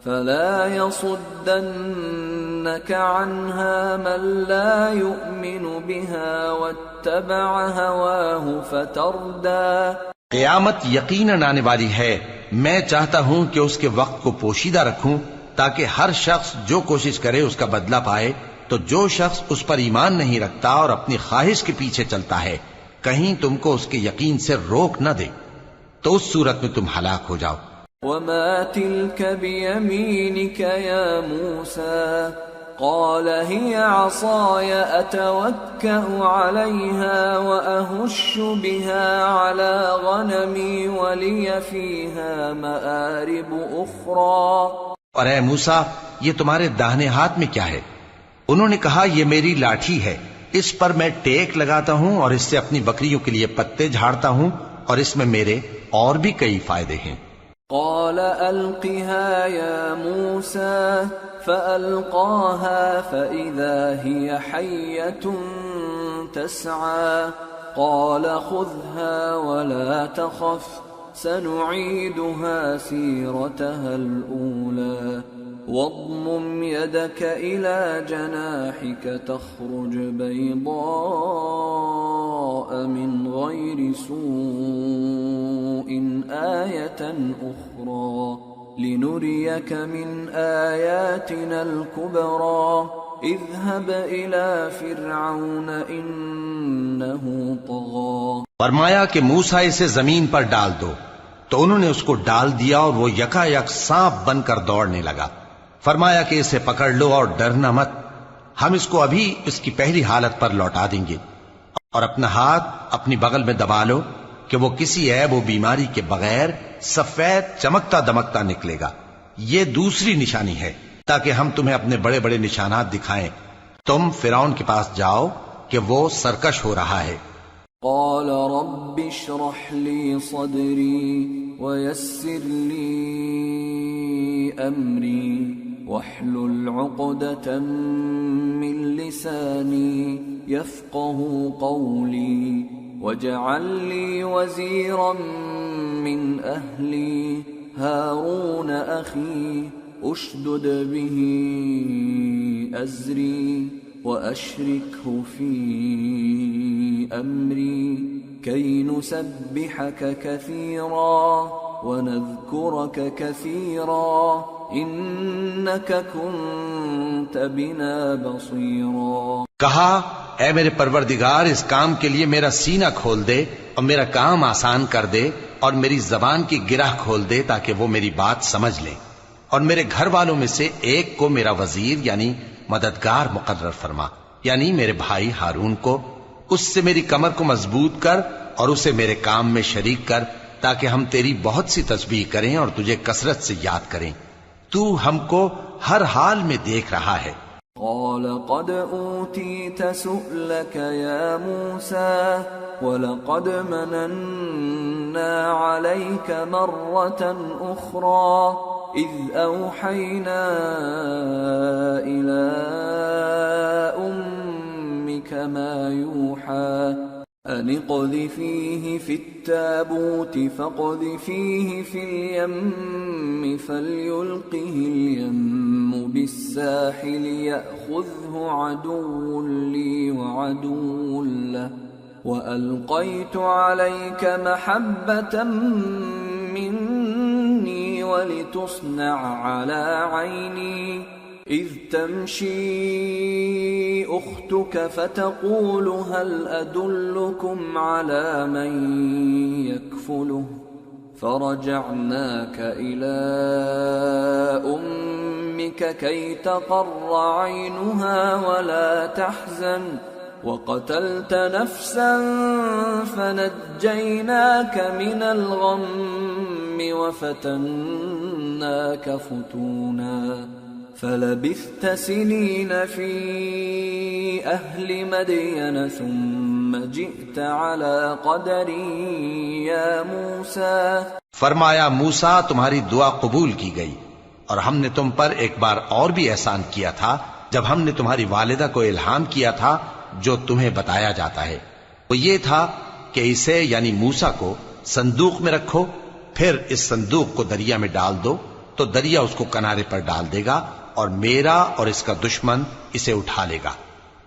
فلا يصدنك عنها من لا يؤمن بها واتبع هواه فتردى۔ قیامت یقیناً آنے والی ہے، میں چاہتا ہوں کہ اس کے وقت کو پوشیدہ رکھوں تاکہ ہر شخص جو کوشش کرے اس کا بدلہ پائے، تو جو شخص اس پر ایمان نہیں رکھتا اور اپنی خواہش کے پیچھے چلتا ہے کہیں تم کو اس کے یقین سے روک نہ دے تو اس صورت میں تم ہلاک ہو جاؤ۔ وما تلك بيمينك يا موسى قال هي عصاي أتوكأ عليها وأهش بها على غنمي ولي فيها مآرب أخرى۔ اور اے موسیٰ، یہ تمہارے داہنے ہاتھ میں کیا ہے؟ انہوں نے کہا یہ میری لاٹھی ہے، اس پر میں ٹیک لگاتا ہوں اور اس سے اپنی بکریوں کے لیے پتے جھاڑتا ہوں اور اس میں میرے اور بھی کئی فائدے ہیں۔ قال ألقها يا موسى فألقاها فإذا هي حية تسعى قال خذها ولا تخف سنعيدها سيرتها الأولى واضمم يدك إلى جناحك تخرج بيضاء من غير سوء آية أخرى لنريك من آياتنا الكبرى اذهب إلى فرعون إنه طغى. فرمایا کہ موسیٰ اسے زمین پر ڈال دو، تو انہوں نے اس کو ڈال دیا اور وہ یکا یک سانپ بن کر دوڑنے لگا. فرمایا کہ اسے پکڑ لو اور ڈرنا مت، ہم اس کو ابھی اس کی پہلی حالت پر لوٹا دیں گے، اور اپنا ہاتھ اپنی بغل میں دبا لو کہ وہ کسی عیب و بیماری کے بغیر سفید چمکتا دمکتا نکلے گا. یہ دوسری نشانی ہے تاکہ ہم تمہیں اپنے بڑے بڑے نشانات دکھائیں. تم فرعون کے پاس جاؤ کہ وہ سرکش ہو رہا ہے. قال رب اشرح لي صدري ويسر لي أمري واحلل عقدة من لساني يفقه قولي واجعل لي وزيرا من أهلي هارون أخي اشدد به أزري وأشركه في أمري كي نسبحك كثيرا ونذكرك كثيرا إنك كنت بنا بصيرا. کہا اے میرے پروردگار اس کام کے لیے میرا سینہ کھول دے اور میرا کام آسان کر دے اور میری زبان کی گرہ کھول دے تاکہ وہ میری بات سمجھ لیں، اور میرے گھر والوں میں سے ایک کو میرا وزیر یعنی مددگار مقرر فرما، یعنی میرے بھائی ہارون کو. اس سے میری کمر کو مضبوط کر اور اسے میرے کام میں شریک کر تاکہ ہم تیری بہت سی تسبیح کریں اور تجھے کثرت سے یاد کریں. تو ہم کو ہر حال میں دیکھ رہا ہے. قال قد أوتيت سؤلك يا موسى ولقد مننا عليك مرة أخرى إذ أوحينا إلى أمك ما يوحى أن اقذفيه في التابوت فاقذفيه في اليم فليلقه اليم بالساحل يأخذه عدو لي وعدو له وألقيت عليك محبة مني ولتصنع على عيني إذ تمشي أختك فتقول هل أدلكم على من يكفله فرجعناك إلى أمك كي تقر عينها ولا تحزن وقتلت نفسا فنجيناك من الغم وفتناك فتونا فلبثت سنين في أهل مدين ثم جئت على قدر يا موسى. فرمایا موسیٰ تمہاری دعا قبول کی گئی، اور ہم نے تم پر ایک بار اور بھی احسان کیا تھا جب ہم نے تمہاری والدہ کو الہام کیا تھا جو تمہیں بتایا جاتا ہے. وہ یہ تھا کہ اسے یعنی موسیٰ کو صندوق میں رکھو، پھر اس صندوق کو دریا میں ڈال دو تو دریا اس کو کنارے پر ڈال دے گا اور میرا اور اس کا دشمن اسے اٹھا لے گا.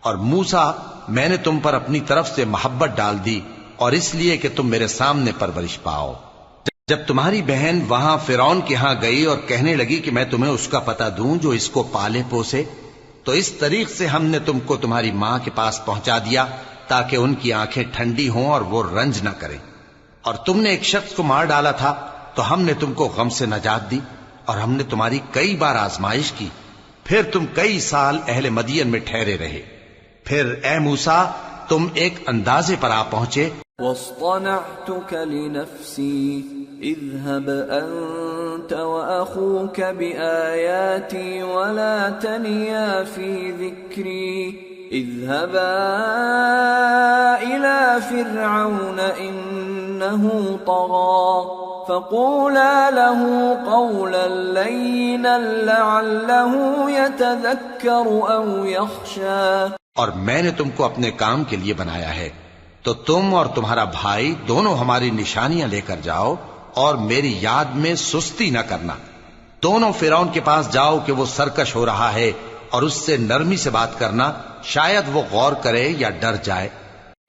اور موسیٰ میں نے تم پر اپنی طرف سے محبت ڈال دی اور اس لیے کہ تم میرے سامنے پرورش پاؤ. جب تمہاری بہن وہاں فرعون کے ہاں گئی اور کہنے لگی کہ میں تمہیں اس کا پتہ دوں جو اس کو پالے پوسے، تو اس طریق سے ہم نے تم کو تمہاری ماں کے پاس پہنچا دیا تاکہ ان کی آنکھیں ٹھنڈی ہوں اور وہ رنج نہ کریں. اور تم نے ایک شخص کو مار ڈالا تھا تو ہم نے تم کو غم سے نجات دی، اور ہم نے تمہاری کئی بار آزمائش کی، پھر تم کئی سال اہل مدین میں ٹھہرے رہے. پھر اے موسیٰ تم ایک اندازے پر آ پہنچے. واصطنعتك لنفسي اذهب أنت وأخوك بآياتي ولا تنيا في ذكري اذهبا إلى فرعون إنه طغى فقولا له قولا لينا لعله يتذكر أو يخشى. اور میں نے تم کو اپنے کام کے لیے بنایا ہے، تو تم اور تمہارا بھائی دونوں ہماری نشانیاں لے کر جاؤ اور میری یاد میں سستی نہ کرنا. دونوں فرعون کے پاس جاؤ کہ وہ سرکش ہو رہا ہے، اور اس سے نرمی سے بات کرنا، شاید وہ غور کرے یا ڈر جائے.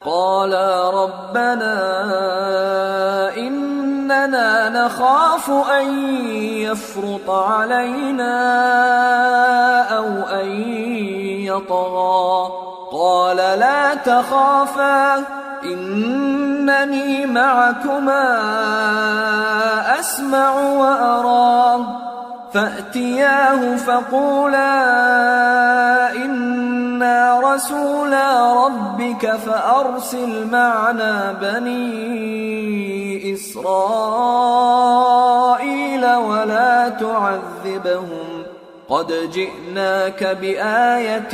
قالا ربنا اننا نخاف ان يفرط علينا او ان يطغى قال لا تخافا انني معكما اسمع وارى فأتياه فقولا إنا رسولا ربك فأرسل معنا بني إسرائيل ولا تعذبهم قد جئناك بآية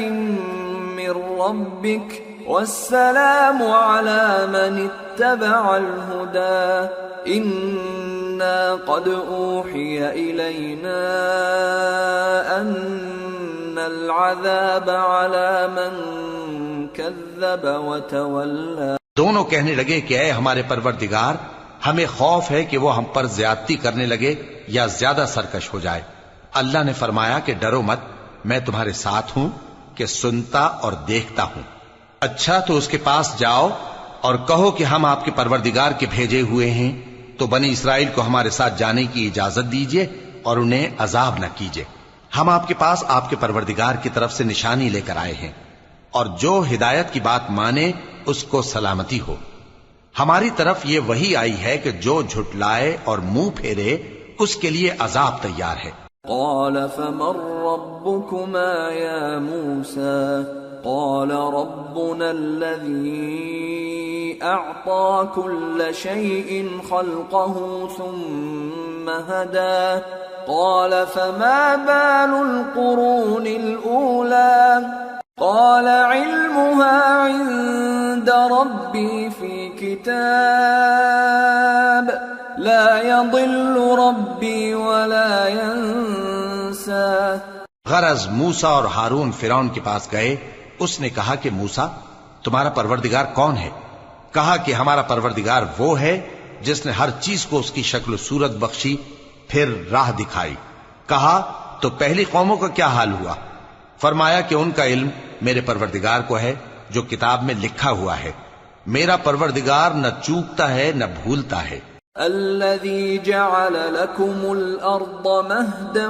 من ربك والسلام على من اتبع الهدى إنا قد أوحي إلينا أن العذاب على من كذب وتولى. دونوں کہنے لگے کہ اے ہمارے پروردگار، ہمیں خوف ہے کہ وہ ہم پر زیادتی کرنے لگے یا زیادہ سرکش ہو جائے. اللہ نے فرمایا کہ ڈرو مت، میں تمہارے ساتھ ہوں کہ سنتا اور دیکھتا ہوں. اچھا تو اس کے پاس جاؤ اور کہو کہ ہم آپ کے پروردگار کے بھیجے ہوئے ہیں، تو بنی اسرائیل کو ہمارے ساتھ جانے کی اجازت دیجیے اور انہیں عذاب نہ کیجیے. ہم آپ کے پاس آپ کے پروردگار کی طرف سے نشانی لے کر آئے ہیں، اور جو ہدایت کی بات مانے اس کو سلامتی ہو. ہماری طرف یہ وحی آئی ہے کہ جو جھٹلائے اور منہ پھیرے اس کے لیے عذاب تیار ہے. قال فمن ربكما يا موسى قال ربنا الذي أعطى كل شيء خلقه ثم هدى قال فما بال القرون الأولى قال علمها عند ربي في كتاب لا يضل ربي ولا ينسى. غرض موسیٰ اور ہارون فرعون کے پاس گئے. اس نے کہا کہ موسیٰ تمہارا پروردگار کون ہے؟ کہا کہ ہمارا پروردگار وہ ہے جس نے ہر چیز کو اس کی شکل و صورت بخشی، پھر راہ دکھائی. کہا تو پہلی قوموں کا کیا حال ہوا؟ فرمایا کہ ان کا علم میرے پروردگار کو ہے جو کتاب میں لکھا ہوا ہے. میرا پروردگار نہ چوکتا ہے نہ بھولتا ہے. الذي جعل لكم الأرض مهدا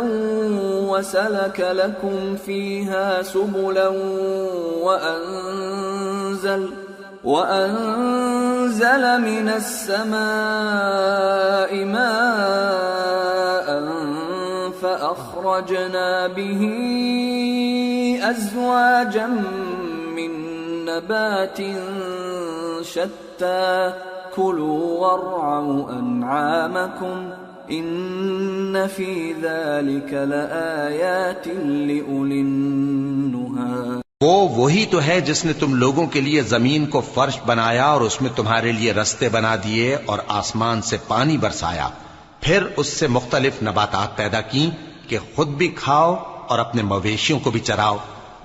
وسلك لكم فيها سبلا وأنزل من السماء ماء فأخرجنا به أزواجا من نبات شتى كلوا وارعوا أنعامكم إن في ذلك لآيات لأولي النهى. وہ وہی تو ہے جس نے تم لوگوں کے لیے زمین کو فرش بنایا اور اس میں تمہارے لیے رستے بنا دیے اور آسمان سے پانی برسایا، پھر اس سے مختلف نباتات پیدا کی کہ خود بھی کھاؤ اور اپنے مویشیوں کو بھی چراؤ.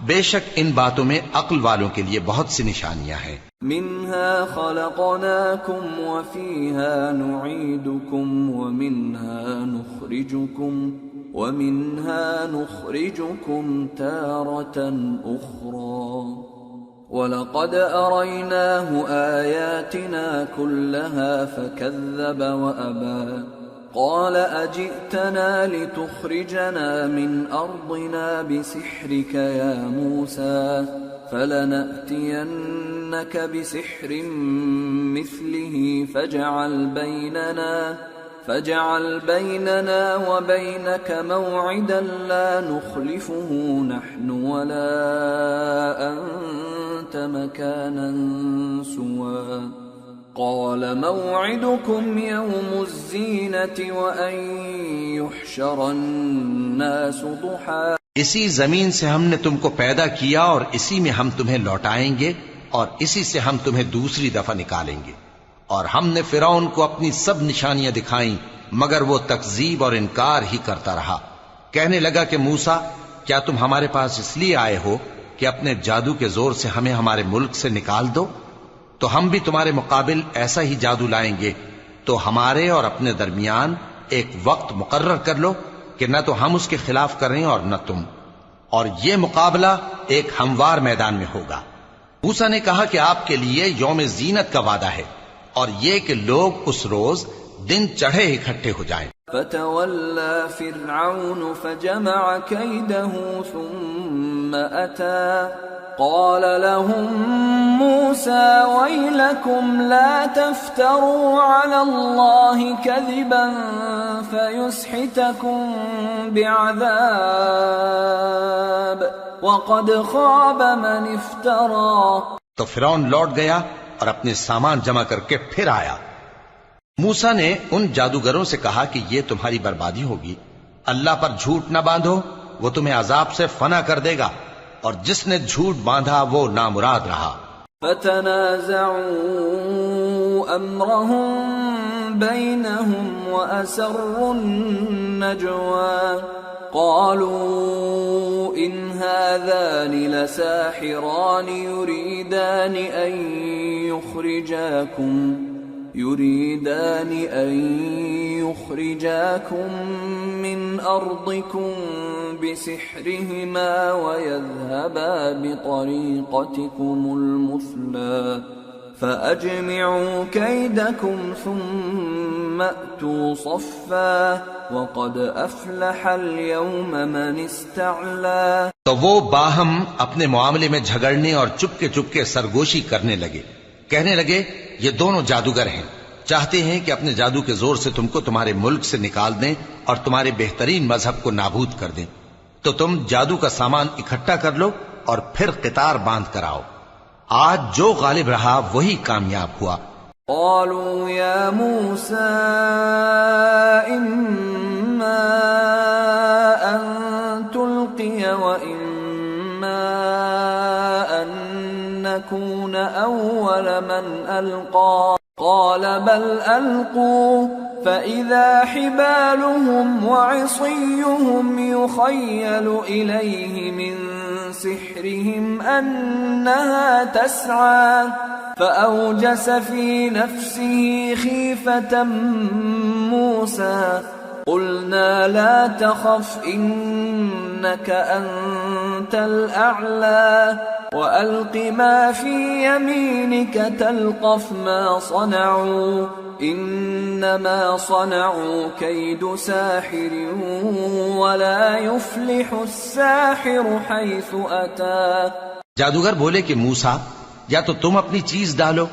بے شک ان باتوں میں عقل والوں کے لیے بہت سی نشانیاں ہیں. منها خلقناكم وفيها نعيدكم ومنها نخرجكم تارة أخرى ولقد أريناه آياتنا كلها فكذب وأبى قال أجئتنا لتخرجنا من أرضنا بسحرك يا موسى فلنأتينك بسحر مثله فاجعل بيننا وبينك موعدا لا نخلفه نحن ولا أنت مكانا سوى قال موعدكم يوم الزينة وأن يحشر الناس ضحى. اسی زمین سے ہم نے تم کو پیدا کیا اور اسی میں ہم تمہیں لوٹائیں گے اور اسی سے ہم تمہیں دوسری دفعہ نکالیں گے. اور ہم نے فرعون کو اپنی سب نشانیاں دکھائیں مگر وہ تکذیب اور انکار ہی کرتا رہا. کہنے لگا کہ موسیٰ کیا تم ہمارے پاس اس لیے آئے ہو کہ اپنے جادو کے زور سے ہمیں ہمارے ملک سے نکال دو؟ تو ہم بھی تمہارے مقابل ایسا ہی جادو لائیں گے، تو ہمارے اور اپنے درمیان ایک وقت مقرر کر لو کہ نہ تو ہم اس کے خلاف کریں اور نہ تم، اور یہ مقابلہ ایک ہموار میدان میں ہوگا۔ موسیٰ نے کہا کہ آپ کے لیے یوم زینت کا وعدہ ہے، اور یہ کہ لوگ اس روز دن چڑھے اکٹھے ہو جائیں۔ فتولى فرعون فجمع كيده ثم أتى قال لهم موسى ويلكم لا تفتروا على الله كذبا فيسحتكم بعذاب وقد خاب من افترى۔ تو فرعون لوٹ گیا اور اپنے سامان جمع کر کے پھر آیا۔ موسیٰ نے ان جادوگروں سے کہا کہ یہ تمہاری بربادی ہوگی، اللہ پر جھوٹ نہ باندھو، وہ تمہیں عذاب سے فنا کر دے گا، اور جس نے جھوٹ باندھا وہ نامراد رہا۔ فتنازعوا امرهم بينهم واسروا النجوى قالوا ان هذان لساحران يريدان أن يخرجاكم من أرضكم بسحرهما ويذهبا بطريقتكم المثلى فأجمعوا كيدكم ثم أتوا صفا وقد أفلح اليوم من استعلى۔ تو وہ باہم اپنے معاملے میں جھگڑنے اور چپکے سرگوشی کرنے لگے، کہنے لگے یہ دونوں جادوگر ہیں، چاہتے ہیں کہ اپنے جادو کے زور سے تم کو تمہارے ملک سے نکال دیں اور تمہارے بہترین مذہب کو نابود کر دیں، تو تم جادو کا سامان اکٹھا کر لو اور پھر قطار باندھ کر آؤ۔ آج جو غالب رہا وہی کامیاب ہوا۔ قالوا يا موسى إما أن تلقي وإما أن نكون أول من ألقى قال بل ألقوا فإذا حبالهم وعصيهم يخيل إليه من سحرهم أنها تسعى فأوجس في نفسه خيفة موسى قلنا لا تخف إنك أنت الأعلى وألق ما في يمينك تلقف ما صنعوا إنما صنعوا كيد ساحر ولا يفلح الساحر حيث أتى۔ جادوگر بولے کہ موسیٰ یا تو تم اپنی چیز ڈالو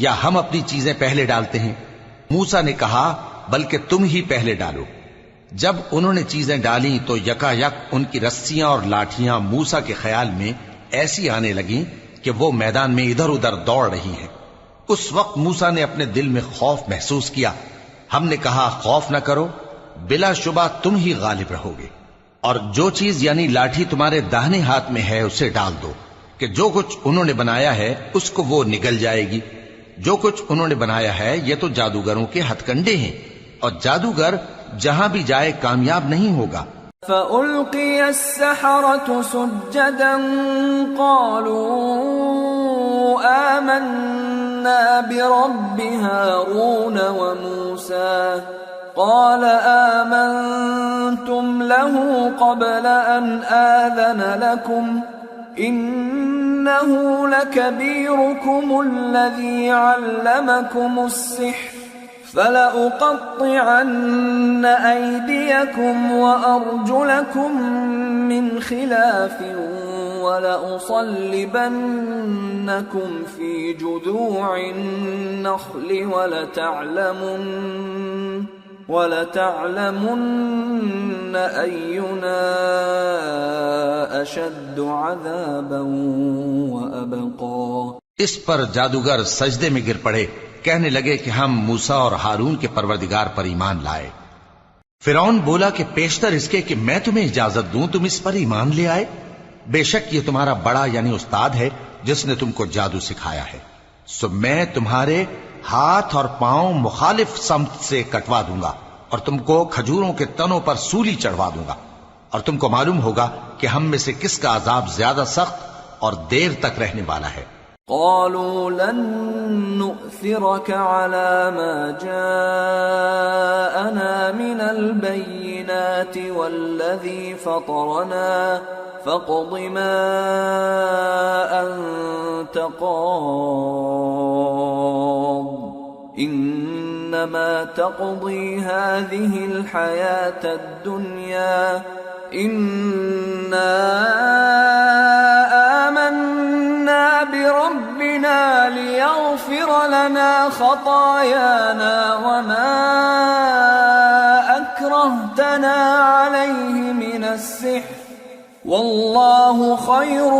یا ہم اپنی چیزیں پہلے ڈالتے ہیں۔ موسیٰ نے کہا بلکہ تم ہی پہلے ڈالو۔ جب انہوں نے چیزیں ڈالیں تو یکا یک ان کی رسیاں اور لاٹھیاں موسیٰ کے خیال میں ایسی آنے لگیں کہ وہ میدان میں ادھر ادھر دوڑ رہی ہیں۔ اس وقت موسیٰ نے اپنے دل میں خوف محسوس کیا۔ ہم نے کہا خوف نہ کرو، بلا شبہ تم ہی غالب رہو گے، اور جو چیز یعنی لاٹھی تمہارے داہنے ہاتھ میں ہے اسے ڈال دو کہ جو کچھ انہوں نے بنایا ہے اس کو وہ نگل جائے گی۔ جو کچھ انہوں نے بنایا ہے یہ تو جادوگروں کے ہتھ کنڈے ہیں، اور جادوگر جہاں بھی جائے کامیاب نہیں ہوگا۔ فَأُلْقِيَ السَّحَرَةُ سُجَّدًا قَالُوا آمَنَّا بِرَبِّ هَارُونَ وَمُوسَى قَالَ آمَنْتُمْ لَهُ قَبْلَ أَنْ آذَنَ لَكُمْ إِنَّهُ لَكَبِيرُكُمُ الَّذِي عَلَّمَكُمُ السِّحْرَ فَلَأُقَطِّعَنَّ أَيْدِيَكُمْ وَأَرْجُلَكُمْ مِنْ خِلَافٍ وَلَأُصَلِّبَنَّكُمْ فِي جُذُوعِ النَّخْلِ وَلَتَعْلَمُنَّ أَيُّنَا أَشَدُّ عَذَابًا وَأَبْقَى۔ اس پر جادوگر سجدے میں گر پڑے، کہنے لگے کہ ہم موسیٰ اور ہارون کے پروردگار پر ایمان لائے۔ فرعون بولا کہ پیشتر اس کے کہ میں تمہیں اجازت دوں تم اس پر ایمان لے آئے، بے شک یہ تمہارا بڑا یعنی استاد ہے جس نے تم کو جادو سکھایا ہے، سو میں تمہارے ہاتھ اور پاؤں مخالف سمت سے کٹوا دوں گا اور تم کو کھجوروں کے تنوں پر سولی چڑھوا دوں گا، اور تم کو معلوم ہوگا کہ ہم میں سے کس کا عذاب زیادہ سخت اور دیر تک رہنے والا ہے۔ قالوا لن نؤثرك على ما جاءنا من البينات والذي فطرنا فاقض ما أنت قاض إنما تقضي هذه الحياة الدنيا إنا آمنا بربنا ليغفر لنا خطايانا وما أكرهتنا عليه من السحر واللہ خیر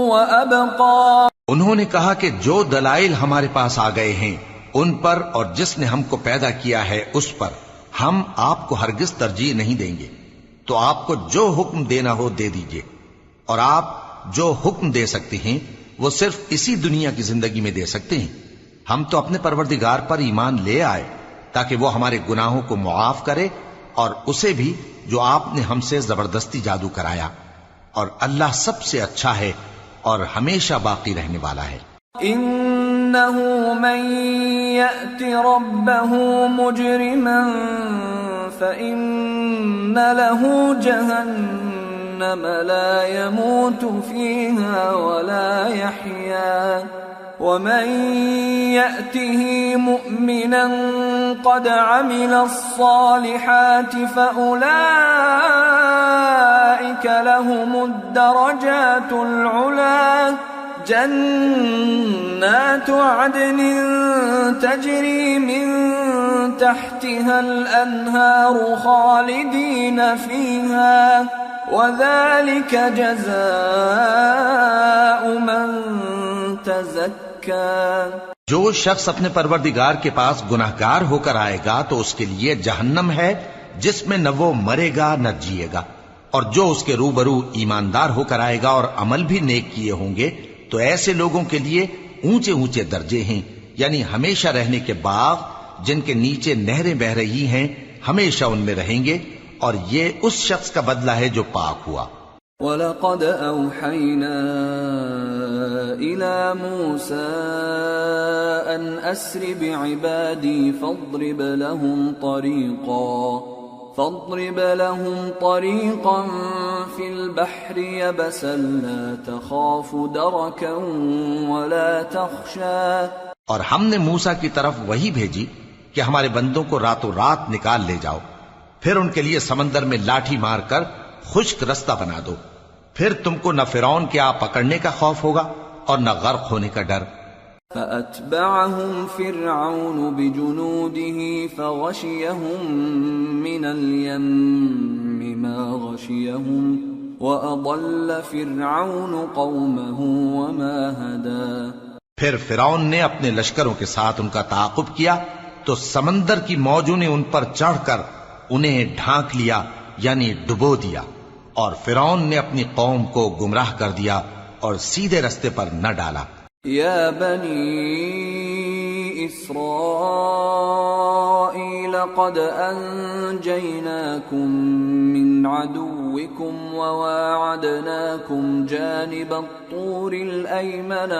وابقى۔ انہوں نے کہا کہ جو دلائل ہمارے پاس آ گئے ہیں ان پر اور جس نے ہم کو پیدا کیا ہے اس پر ہم آپ کو ہرگز ترجیح نہیں دیں گے، تو آپ کو جو حکم دینا ہو دے دیجئے، اور آپ جو حکم دے سکتے ہیں وہ صرف اسی دنیا کی زندگی میں دے سکتے ہیں۔ ہم تو اپنے پروردگار پر ایمان لے آئے تاکہ وہ ہمارے گناہوں کو معاف کرے اور اسے بھی جو آپ نے ہم سے زبردستی جادو کرایا، اور اللہ سب سے اچھا ہے اور ہمیشہ باقی رہنے والا ہے۔ انه من يأت ربه مجرما فإن له جهنم لا يموت فيها ولا يحيا ومن يأته مؤمنا قد عمل الصالحات فأولئك لهم الدرجات العلا جنات عدن تجري من تحتها الأنهار خالدين فيها وذلك جزاء من تزكى۔ جو شخص اپنے پروردگار کے پاس گناہگار ہو کر آئے گا تو اس کے لیے جہنم ہے جس میں نہ وہ مرے گا نہ جیے گا، اور جو اس کے روبرو ایماندار ہو کر آئے گا اور عمل بھی نیک کیے ہوں گے تو ایسے لوگوں کے لیے اونچے اونچے درجے ہیں، یعنی ہمیشہ رہنے کے باغ جن کے نیچے نہریں بہ رہی ہیں، ہمیشہ ان میں رہیں گے، اور یہ اس شخص کا بدلہ ہے جو پاک ہوا۔ وَلَقَدْ أَوْحَيْنَا إِلَى مُوسَىٰ أَنْ أَسْرِ بِعِبَادِي فَاضْرِبْ لَهُمْ طَرِيقًا فِي الْبَحْرِ يَبَسًا لَا تَخَافُ دَرَكًا وَلَا تَخْشَىٰ۔ اور ہم نے موسیٰ کی طرف وہی بھیجی کہ ہمارے بندوں کو راتوں رات نکال لے جاؤ، پھر ان کے لیے سمندر میں لاٹھی مار کر خشک رستہ بنا دو، پھر تم کو نہ فرعون کے آ پکڑنے کا خوف ہوگا اور نہ غرق ہونے کا ڈر۔ فَأَتْبَعَهُمْ فِرْعَوْنُ بِجُنُودِهِ فَغَشِيَهُمْ مِنَ الْيَمِّ مَا غَشِيَهُمْ وَأَضَلَّ فِرْعَوْنُ قَوْمَهُ وَمَا هَدَىٰ۔ پھر فرعون نے اپنے لشکروں کے ساتھ ان کا تعاقب کیا تو سمندر کی موجوں نے ان پر چڑھ کر انہیں ڈھانک لیا، یعنی ڈبو دیا، اور فرعون نے اپنی قوم کو گمراہ کر دیا اور سیدھے رستے پر نہ ڈالا۔ یا بنی اسرائیل قد انجیناکم من عدوکم وواعدناکم جانب الطور الایمن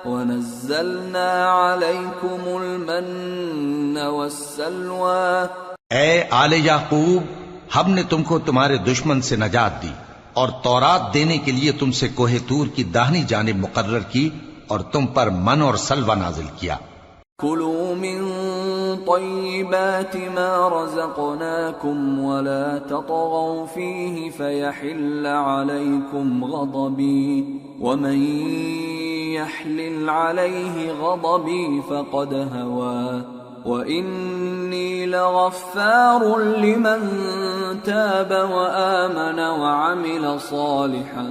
ونزلنا علیکم المن والسلوى۔ اے آل یعقوب، ہم نے تم کو تمہارے دشمن سے نجات دی اور تورات دینے کے لیے تم سے کوہ طور کی داہنی جانب مقرر کی اور تم پر من اور سلوہ نازل کیا۔ کلوا من طیبات ما رزقناکم ولا تطغوا فیہ فیحل علیکم غضبی ومن یحلل علیہ غضبی فقد هوى وَإِنِّي لَغَفَّارٌ لِمَن تَابَ وَآمَنَ وَعَمِلَ صَالِحًا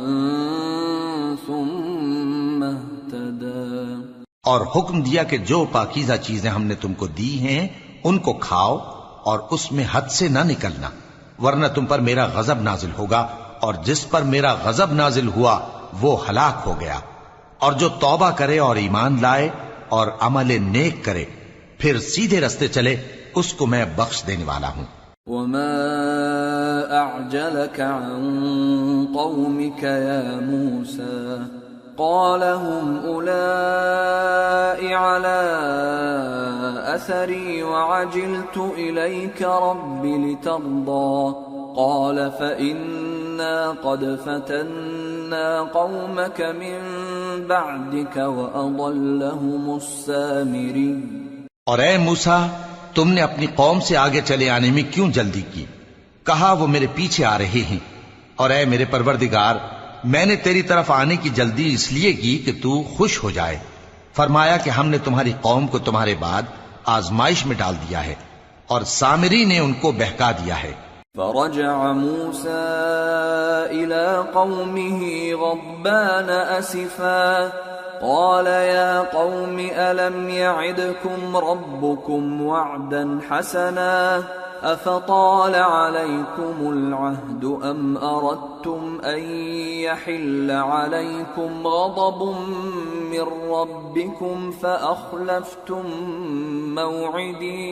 ثُمَّ اهْتَدَىٰ۔ اور حکم دیا کہ جو پاکیزہ چیزیں ہم نے تم کو دی ہیں ان کو کھاؤ اور اس میں حد سے نہ نکلنا، ورنہ تم پر میرا غضب نازل ہوگا، اور جس پر میرا غضب نازل ہوا وہ ہلاک ہو گیا۔ اور جو توبہ کرے اور ایمان لائے اور عمل نیک کرے پھر سیدھے رستے چلے اس کو میں بخش دینے والا ہوں۔ وما أعجلك عن قومك يا موسى قال هم أولئك على أثري وعجلت إليك رب لترضى قال فإنا قد فتنا قومك من بعدك وأضلهم السامري۔ اور اے موسیٰ، تم نے اپنی قوم سے آگے چلے آنے میں کیوں جلدی کی؟ کہا وہ میرے پیچھے آ رہے ہیں۔ اور اے میرے پروردگار، میں نے تیری طرف آنے کی جلدی اس لیے کی کہ تو خوش ہو جائے۔ فرمایا کہ ہم نے تمہاری قوم کو تمہارے بعد آزمائش میں ڈال دیا ہے، اور سامری نے ان کو بہکا دیا ہے۔ فرجع موسى إلى قومه غضبان أسفا قال يا قوم ألم يعدكم ربكم وعدا حسنا أفطال عليكم العهد أم أردتم أن يحل عليكم غضب من ربكم فأخلفتم موعدي۔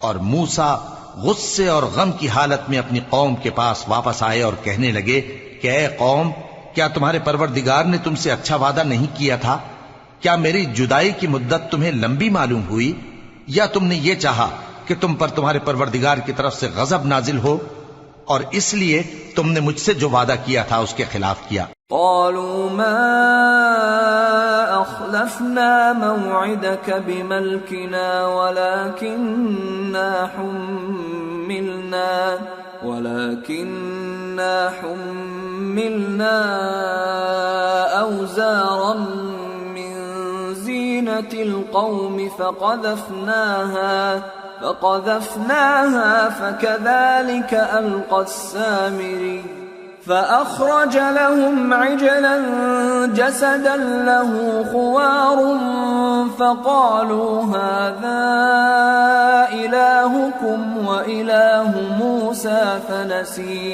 اور موسیٰ غصے اور غم کی حالت میں اپنی قوم کے پاس واپس آئے اور کہنے لگے کہ اے قوم، کیا تمہارے پروردگار نے تم سے اچھا وعدہ نہیں کیا تھا؟ کیا میری جدائی کی مدت تمہیں لمبی معلوم ہوئی، یا تم نے یہ چاہا کہ تم پر تمہارے پروردگار کی طرف سے غضب نازل ہو، اور اس لیے تم نے مجھ سے جو وعدہ کیا تھا اس کے خلاف کیا؟ قالوا ما أخلفنا موعدك بملكنا ولكننا حملنا أوزارا من زينة القوم فقذفناها فكذلك ألقى السامري فأخرج لهم عجلا جسدا له خوار فقالوا هذا إلهكم وإله موسى فنسي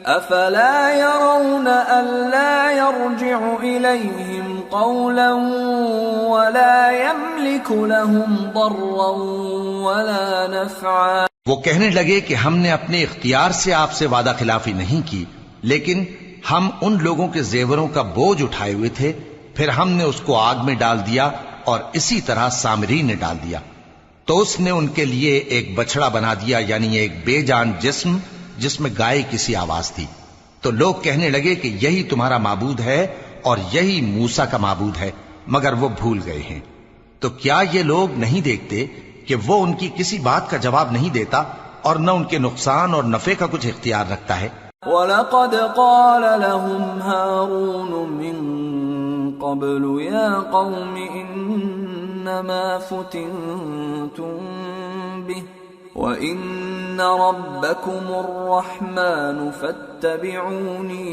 أفلا يرون ألا يرجع إليهم قولا ولا يملك لهم ضرا ولا نفعا۔ وہ کہنے لگے کہ ہم نے اپنے اختیار سے آپ سے وعدہ خلافی نہیں کی، لیکن ہم ان لوگوں کے زیوروں کا بوجھ اٹھائے ہوئے تھے، پھر ہم نے اس کو آگ میں ڈال دیا، اور اسی طرح سامری نے ڈال دیا۔ تو اس نے ان کے لیے ایک بچڑا بنا دیا، یعنی ایک بے جان جسم جس میں گائے کی سی آواز تھی۔ تو لوگ کہنے لگے کہ یہی تمہارا معبود ہے اور یہی موسیٰ کا معبود ہے، مگر وہ بھول گئے ہیں۔ تو کیا یہ لوگ نہیں دیکھتے کہ وہ ان کی کسی بات کا جواب نہیں دیتا، اور نہ ان کے نقصان اور نفع کا کچھ اختیار رکھتا ہے؟ وَلَقَدْ قَالَ لَهُمْ هَارُونُ مِن قَبْلُ يَا قَوْمِ إِنَّمَا فُتِنْتُمْ بِهِ وَإِنَّ رَبَّكُمُ الرَّحْمَنُ فَاتَّبِعُونِي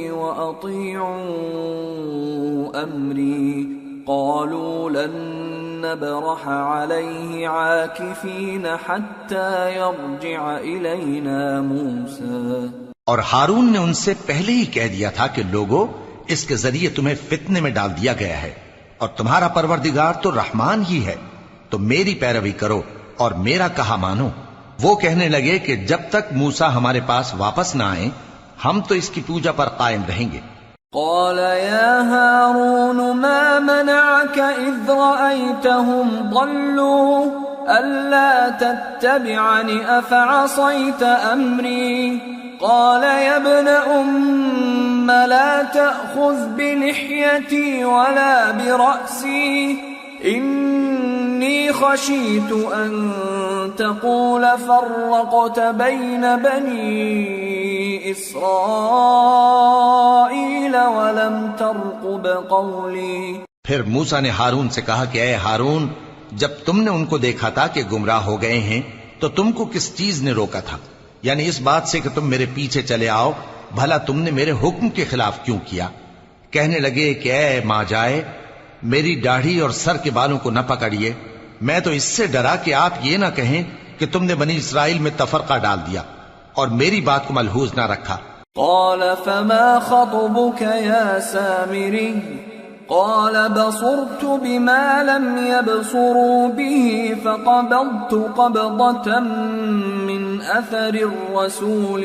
وَأَطِيعُوا أَمْرِي قَالُوا لَن نَّبْرَحَ عَلَيْهِ عَاكِفِينَ حَتَّى يَرْجِعَ إِلَيْنَا مُوسَىٰ۔ اور ہارون نے ان سے پہلے ہی کہہ دیا تھا کہ لوگو، اس کے ذریعے تمہیں فتنے میں ڈال دیا گیا ہے، اور تمہارا پروردگار تو رحمان ہی ہے، تو میری پیروی کرو اور میرا کہا مانو۔ وہ کہنے لگے کہ جب تک موسیٰ ہمارے پاس واپس نہ آئیں ہم تو اس کی پوجا پر قائم رہیں گے۔ قال يا هارون ما منعك إذ رأيتهم ضلوا ألا تتبعني أفعصيت أمري قال يا ابن أم لا تأخذ بلحيتي ولا برأسي إني خشيت أن تقول فرقت بين بني إسرائيل ولم ترقب قولي۔ پھر موسیٰ نے ہارون سے کہا کہ اے ہارون، جب تم نے ان کو دیکھا تھا کہ گمراہ ہو گئے ہیں تو تم کو کس چیز نے روکا تھا؟ یعنی اس بات سے کہ تم میرے پیچھے چلے آؤ، بھلا تم نے میرے حکم کے خلاف کیوں کیا؟ کہنے لگے کہ اے ماں جائے، میری داڑھی اور سر کے بالوں کو نہ پکڑیے، میں تو اس سے ڈرا کہ آپ یہ نہ کہیں کہ تم نے بنی اسرائیل میں تفرقہ ڈال دیا اور میری بات کو ملحوظ نہ رکھا۔ قال فما خطبك يا سامري قال بصرت بما لم يبصروا به فقبضت قبضة من أثر الرسول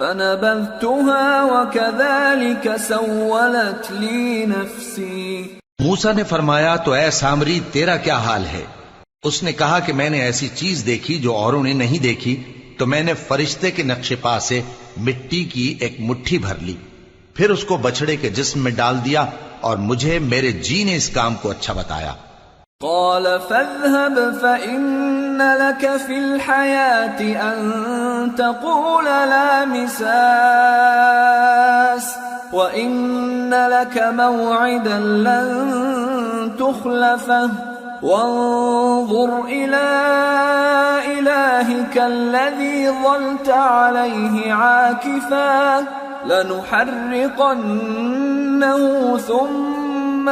فنبذتها وكذلك سولت لي نفسي. موسیٰ نے فرمایا تو اے سامری تیرا کیا حال ہے؟ اس نے کہا کہ میں نے ایسی چیز دیکھی جو اوروں نے نہیں دیکھی، تو میں نے فرشتے کے نقش پا سے مٹی کی ایک مٹھی بھر لی، پھر اس کو بچڑے کے جسم میں ڈال دیا، اور مجھے میرے جی نے اس کام کو اچھا بتایا. قال فاذهب فإن لك في الحياة أن تقول لا مساس وإن لك موعدا لن تخلفه وانظر إلى إلهك الذي ظلت عليه عاكفا لنحرقنه ثم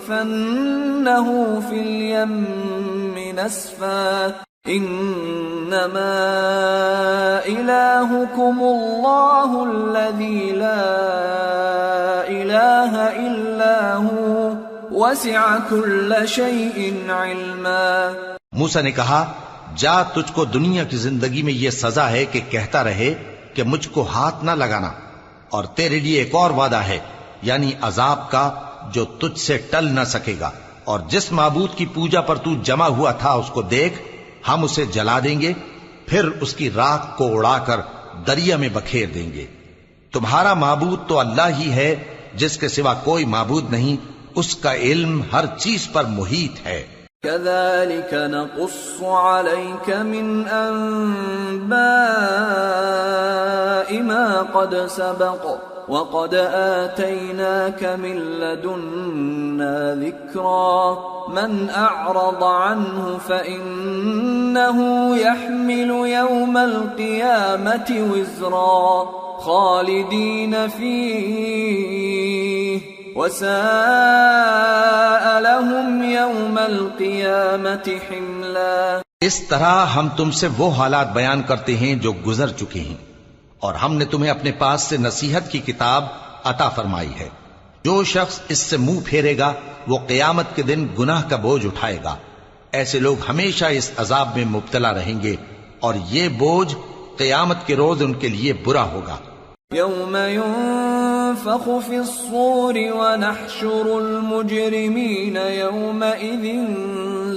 لننسفنه في اليم نسفا إنما إلهكم الله الذي لا إله إلا هو وسع كل شيء علما. موسیٰ نے کہا جا، تجھ کو دنیا کی زندگی میں یہ سزا ہے کہ کہتا رہے کہ مجھ کو ہاتھ نہ لگانا، اور تیرے لیے ایک اور وعدہ ہے، یعنی عذاب کا جو تجھ سے ٹل نہ سکے گا، اور جس معبود کی پوجا پر تو جمع ہوا تھا اس کو دیکھ، ہم اسے جلا دیں گے، پھر اس کی راکھ کو اڑا کر دریا میں بکھیر دیں گے. تمہارا معبود تو اللہ ہی ہے، جس کے سوا کوئی معبود نہیں، اس کا علم ہر چیز پر محیط ہے. كذلك نقص عليك من أنباء ما قد سبق وقد آتيناك من لدنا ذكرا من أعرض عنه فإنه يحمل يوم القيامة وزرا خالدين فيه وساء لهم يوم القيامة حملا. اس طرح ہم تم سے وہ حالات بیان کرتے ہیں جو گزر چکے ہیں، اور ہم نے تمہیں اپنے پاس سے نصیحت کی کتاب عطا فرمائی ہے. جو شخص اس سے منہ پھیرے گا وہ قیامت کے دن گناہ کا بوجھ اٹھائے گا. ایسے لوگ ہمیشہ اس عذاب میں مبتلا رہیں گے، اور یہ بوجھ قیامت کے روز ان کے لیے برا ہوگا. يوم ينفخ في الصور ونحشر المجرمين يومئذ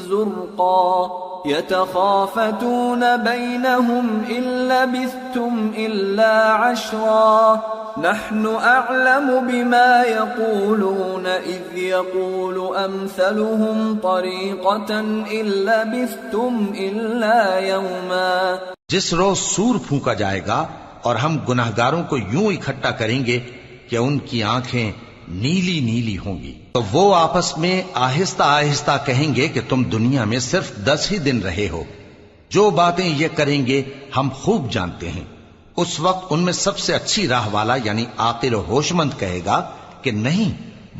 زرقا يتخافتون بينهم إن لبثتم إلا عشرا نحن أعلم بما يقولون إذ يقول أمثلهم طريقة إن لبثتم إلا يوما. جس روز سور پھونکا جائے گا اور ہم گناہگاروں کو یوں اکٹھا کریں گے کہ ان کی آنکھیں نیلی نیلی ہوں گی، تو وہ آپس میں آہستہ آہستہ کہیں گے کہ تم دنیا میں صرف 10 ہی دن رہے ہو. جو باتیں یہ کریں گے ہم خوب جانتے ہیں. اس وقت ان میں سب سے اچھی راہ والا یعنی عاقل و ہوش مند کہے گا کہ نہیں،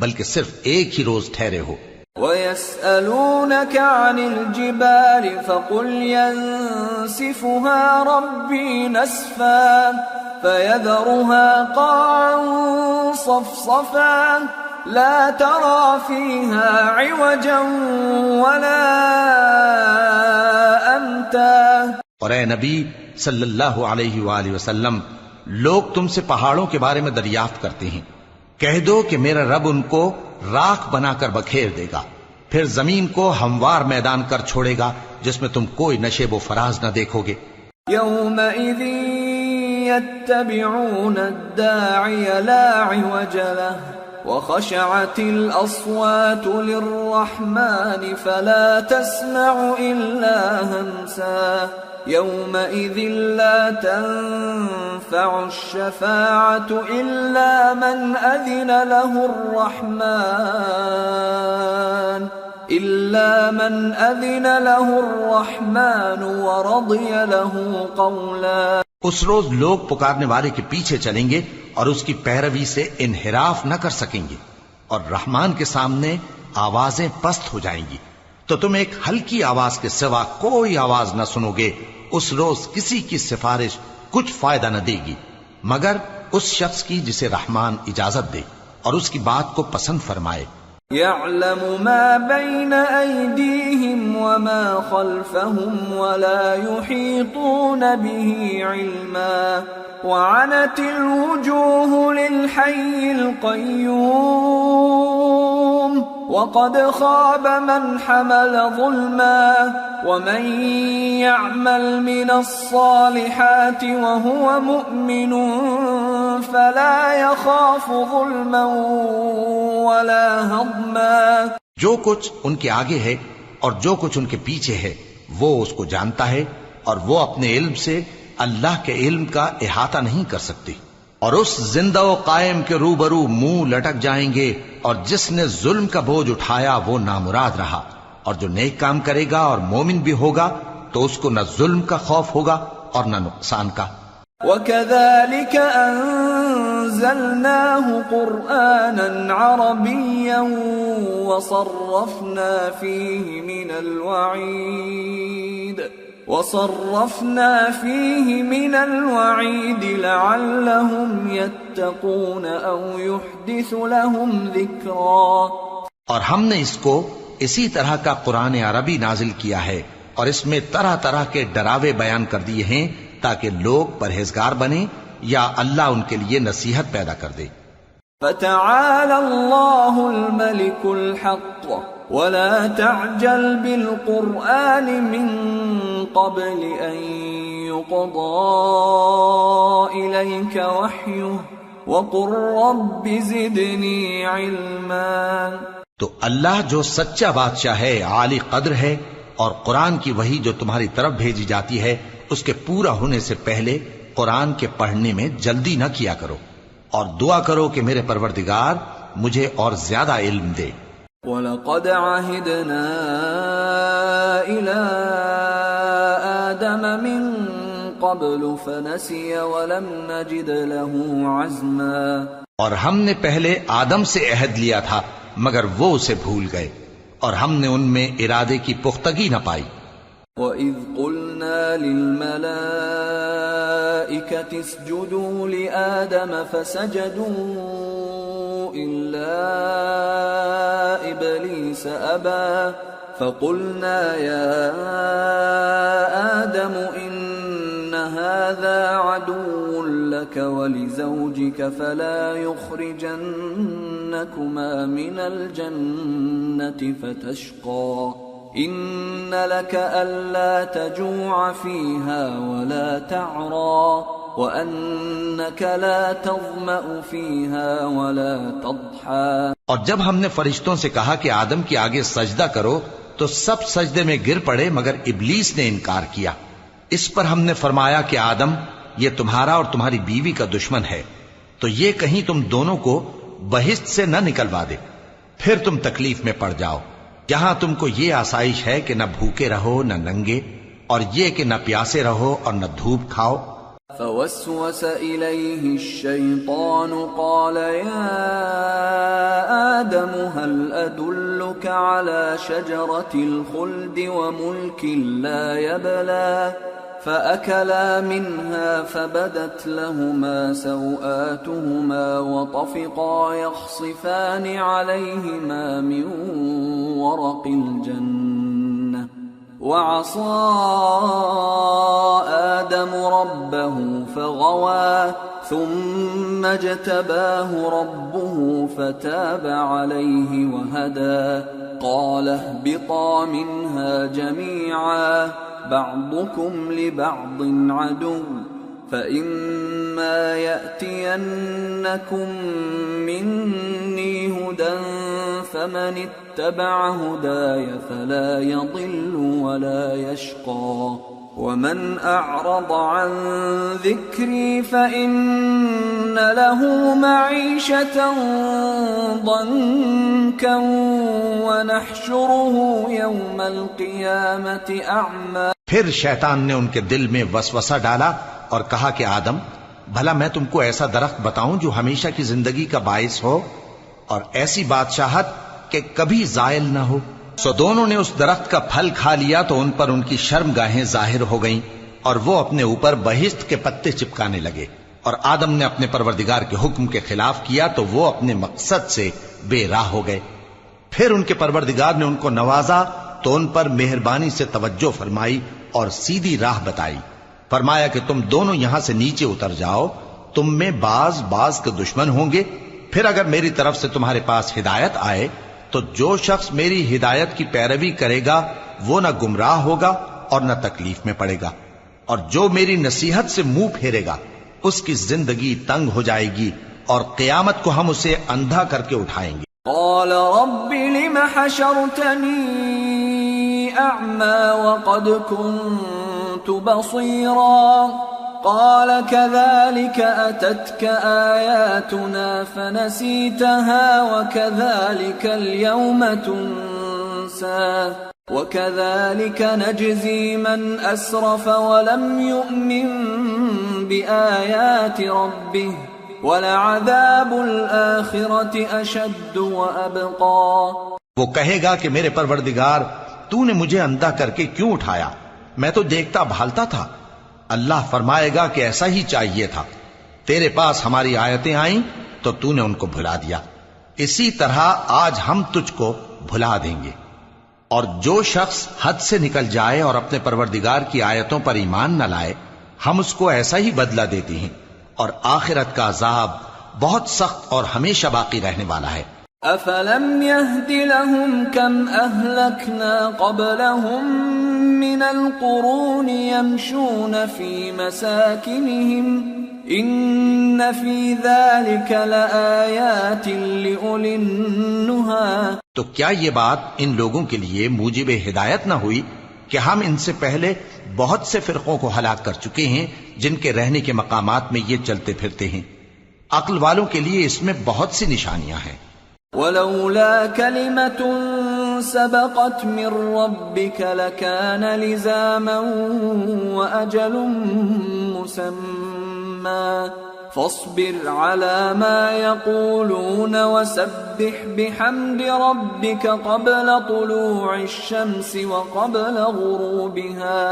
بلکہ صرف ایک ہی روز ٹھہرے ہو. وَيَسْأَلُونَكَ عَنِ الْجِبَالِ فَقُلْ يَنسِفُهَا رَبِّي نَسْفًا فَيَذَرُهَا قَاعًا صَفْصَفًا لَا تَرَى فِيهَا عِوَجًا وَلَا أَمْتًا. اور اے نبی صلی اللہ علیہ وآلہ وسلم، لوگ تم سے پہاڑوں کے بارے میں دریافت کرتے ہیں. کہہ دو کہ میرا رب ان کو راکھ بنا کر بکھیر دے گا، پھر زمین کو ہموار میدان کر چھوڑے گا جس میں تم کوئی نشیب و فراز نہ دیکھو گے. يومئذ يتبعون الداعي لا عوج له وخشعت الأصوات للرحمن فلا تسمع إلا همسا يومئذ لا تنفع الشفاعة إلا من أذن له الرحمن ورضي له قولا. اس روز لوگ پکارنے والے کے پیچھے چلیں گے اور اس کی پیروی سے انحراف نہ کر سکیں گے، اور رحمان کے سامنے آوازیں پست ہو جائیں گی، تو تم ایک ہلکی آواز کے سوا کوئی آواز نہ سنو گے. اس روز کسی کی سفارش کچھ فائدہ نہ دے گی مگر اس شخص کی جسے رحمان اجازت دے اور اس کی بات کو پسند فرمائے. يعلم ما بين أيديهم وما خلفهم ولا يحيطون به علما وعنت الوجوه للحي القيوم وقد خاب من حمل ظلما ومن يعمل من الصالحات وهو مؤمن فلا يخاف ظلما ولا هضما. جو کچھ ان کے آگے ہے اور جو کچھ ان کے پیچھے ہے وہ اس کو جانتا ہے، اور وہ اپنے علم سے اللہ کے علم کا احاطہ نہیں کر سکتی. اور اس زندہ و قائم کے روبرو منہ لٹک جائیں گے، اور جس نے ظلم کا بوجھ اٹھایا وہ نامراد رہا، اور جو نیک کام کرے گا اور مومن بھی ہوگا تو اس کو نہ ظلم کا خوف ہوگا اور نہ نقصان کا. وَكَذَلِكَ أَنزَلْنَاهُ قُرْآنًا عَرَبِيًّا وَصَرَّفْنَا فِيهِ مِنَ الْوَعِيدِ لَعَلَّهُمْ يَتَّقُونَ أَوْ يُحْدِثُ لَهُمْ ذِكْرًا. اور ہم نے اس کو اسی طرح کا قرآن عربی نازل کیا ہے، اور اس میں طرح طرح کے ڈراوے بیان کر دیے ہیں تاکہ لوگ پرہیزگار بنیں یا اللہ ان کے لیے نصیحت پیدا کر دے. فَتَعَالَى اللَّهُ الْمَلِكُ الْحَقُّ وَلَا تَعْجَلْ بِالْقُرْآنِ مِنْ قَبْلِ أَنْ يُقْضَى إِلَيْكَ وَحْيُهُ وَقُلْ رَبِّ زِدْنِي عِلْمًا. تو اللہ جو سچا بادشاہ ہے، عالی قدر ہے، اور قرآن کی وحی جو تمہاری طرف بھیجی جاتی ہے اس کے پورا ہونے سے پہلے قرآن کے پڑھنے میں جلدی نہ کیا کرو، اور دعا کرو کہ میرے پروردگار مجھے اور زیادہ علم دے. وَلَقَدْ عَهِدْنَا إِلَىٰ آدَمَ مِن قَبْلُ فَنَسِيَ وَلَمْ نَجِدْ لَهُ عَزْمًا. اور ہم نے پہلے آدم سے عہد لیا تھا مگر وہ اسے بھول گئے، اور ہم نے ان میں ارادے کی پختگی نہ پائی. وَإِذْ قُلْنَا لِلْمَلَائِكَةِ اسْجُدُوا لِآدَمَ فَسَجَدُوا إِلَّا إِبْلِيسَ أَبَى فَقُلْنَا يَا آدَمُ إِنَّ هَذَا عَدُوٌّ لَكَ وَلِزَوْجِكَ فَلَا يُخْرِجَنَّكُمَا مِنَ الْجَنَّةِ فَتَشْقَى إِنَّ لَكَ أَلَّا تَجُوعَ فِيهَا وَلَا تَعْرَى وَأَنَّكَ لَا تَظْمَأُ فِيهَا وَلَا تَضْحَى. اور جب ہم نے فرشتوں سے کہا کہ آدم کے آگے سجدہ کرو تو سب سجدے میں گر پڑے مگر ابلیس نے انکار کیا. اس پر ہم نے فرمایا کہ آدم، یہ تمہارا اور تمہاری بیوی کا دشمن ہے، تو یہ کہیں تم دونوں کو بہشت سے نہ نکلوا دے، پھر تم تکلیف میں پڑ جاؤ. یہاں تم کو یہ آسائش ہے کہ نہ بھوکے رہو نہ ننگے، اور یہ کہ نہ پیاسے رہو اور نہ دھوپ کھاؤ. فوسوس إليه الشيطان قال يا آدم هل أدلك على شجرة الخلد وملك لا يبلى فأكلا منها فبدت لهما سوآتهما وطفقا يخصفان عليهما من ورق الجنة وعصى آدم ربه فغوى ثم اجتباه ربه فتاب عليه وهدى قال اهبطا منها جميعا بعضكم لبعض عدو فإما يأتينكم مني هدى فمن اتبع هداي فلا يضل ولا يشقى ومن أعرض عن ذكري فإن له معيشة ضنكا ونحشره يوم القيامة أعمى. پھر شیطان نے ان کے دل میں وسوسہ ڈالا اور کہا کہ آدم، بھلا میں تم کو ایسا درخت بتاؤں جو ہمیشہ کی زندگی کا باعث ہو اور ایسی بادشاہت کہ کبھی زائل نہ ہو. سو دونوں نے اس درخت کا پھل کھا لیا تو ان پر ان کی شرم گاہیں ظاہر ہو گئیں اور وہ اپنے اوپر بہشت کے پتے چپکانے لگے. اور آدم نے اپنے پروردگار کے حکم کے خلاف کیا تو وہ اپنے مقصد سے بے راہ ہو گئے. پھر ان کے پروردگار نے ان کو نوازا تو ان پر مہربانی سے توجہ فرمائی اور سیدھی راہ بتائی. فرمایا کہ تم دونوں یہاں سے نیچے اتر جاؤ، تم میں بعض کے دشمن ہوں گے. پھر اگر میری طرف سے تمہارے پاس ہدایت آئے تو جو شخص میری ہدایت کی پیروی کرے گا وہ نہ گمراہ ہوگا اور نہ تکلیف میں پڑے گا، اور جو میری نصیحت سے منہ پھیرے گا اس کی زندگی تنگ ہو جائے گی اور قیامت کو ہم اسے اندھا کر کے اٹھائیں گے. قال رب لم حشرتني أعمى وقد كنت بصيرا قال كذلك أتتك آياتنا فنسيتها وكذلك اليوم تنسى وكذلك نجزي من أسرف ولم يؤمن بآيات ربه وَلَعَذَابُ الْآخِرَةِ أَشَدُّ وَأَبْقَى. وہ کہے گا کہ میرے پروردگار تو نے مجھے اندھا کر کے کیوں اٹھایا، میں تو دیکھتا بھالتا تھا. اللہ فرمائے گا کہ ایسا ہی چاہیے تھا، تیرے پاس ہماری آیتیں آئیں تو تو نے ان کو بھلا دیا، اسی طرح آج ہم تجھ کو بھلا دیں گے. اور جو شخص حد سے نکل جائے اور اپنے پروردگار کی آیتوں پر ایمان نہ لائے ہم اس کو ایسا ہی بدلہ دیتے ہیں، اور آخرت کا عذاب بہت سخت اور ہمیشہ باقی رہنے والا ہے. افلم يهد لهم كم اهلكنا قبلهم من القرون يمشون في مساكنهم ان في ذلك لآيات لأولي النهى. تو کیا یہ بات ان لوگوں کے لیے موجب ہدایت نہ ہوئی کہ ہم ان سے پہلے بہت سے فرقوں کو ہلاک کر چکے ہیں جن کے رہنے کے مقامات میں یہ چلتے پھرتے ہیں. عقل والوں کے لیے اس میں بہت سی نشانیاں ہیں. ولولا كلمة سبقت من ربك لكان لزاما وأجل مسمى فاصبر على ما يقولون وسبح بحمد ربك قبل طلوع الشمس وقبل غروبها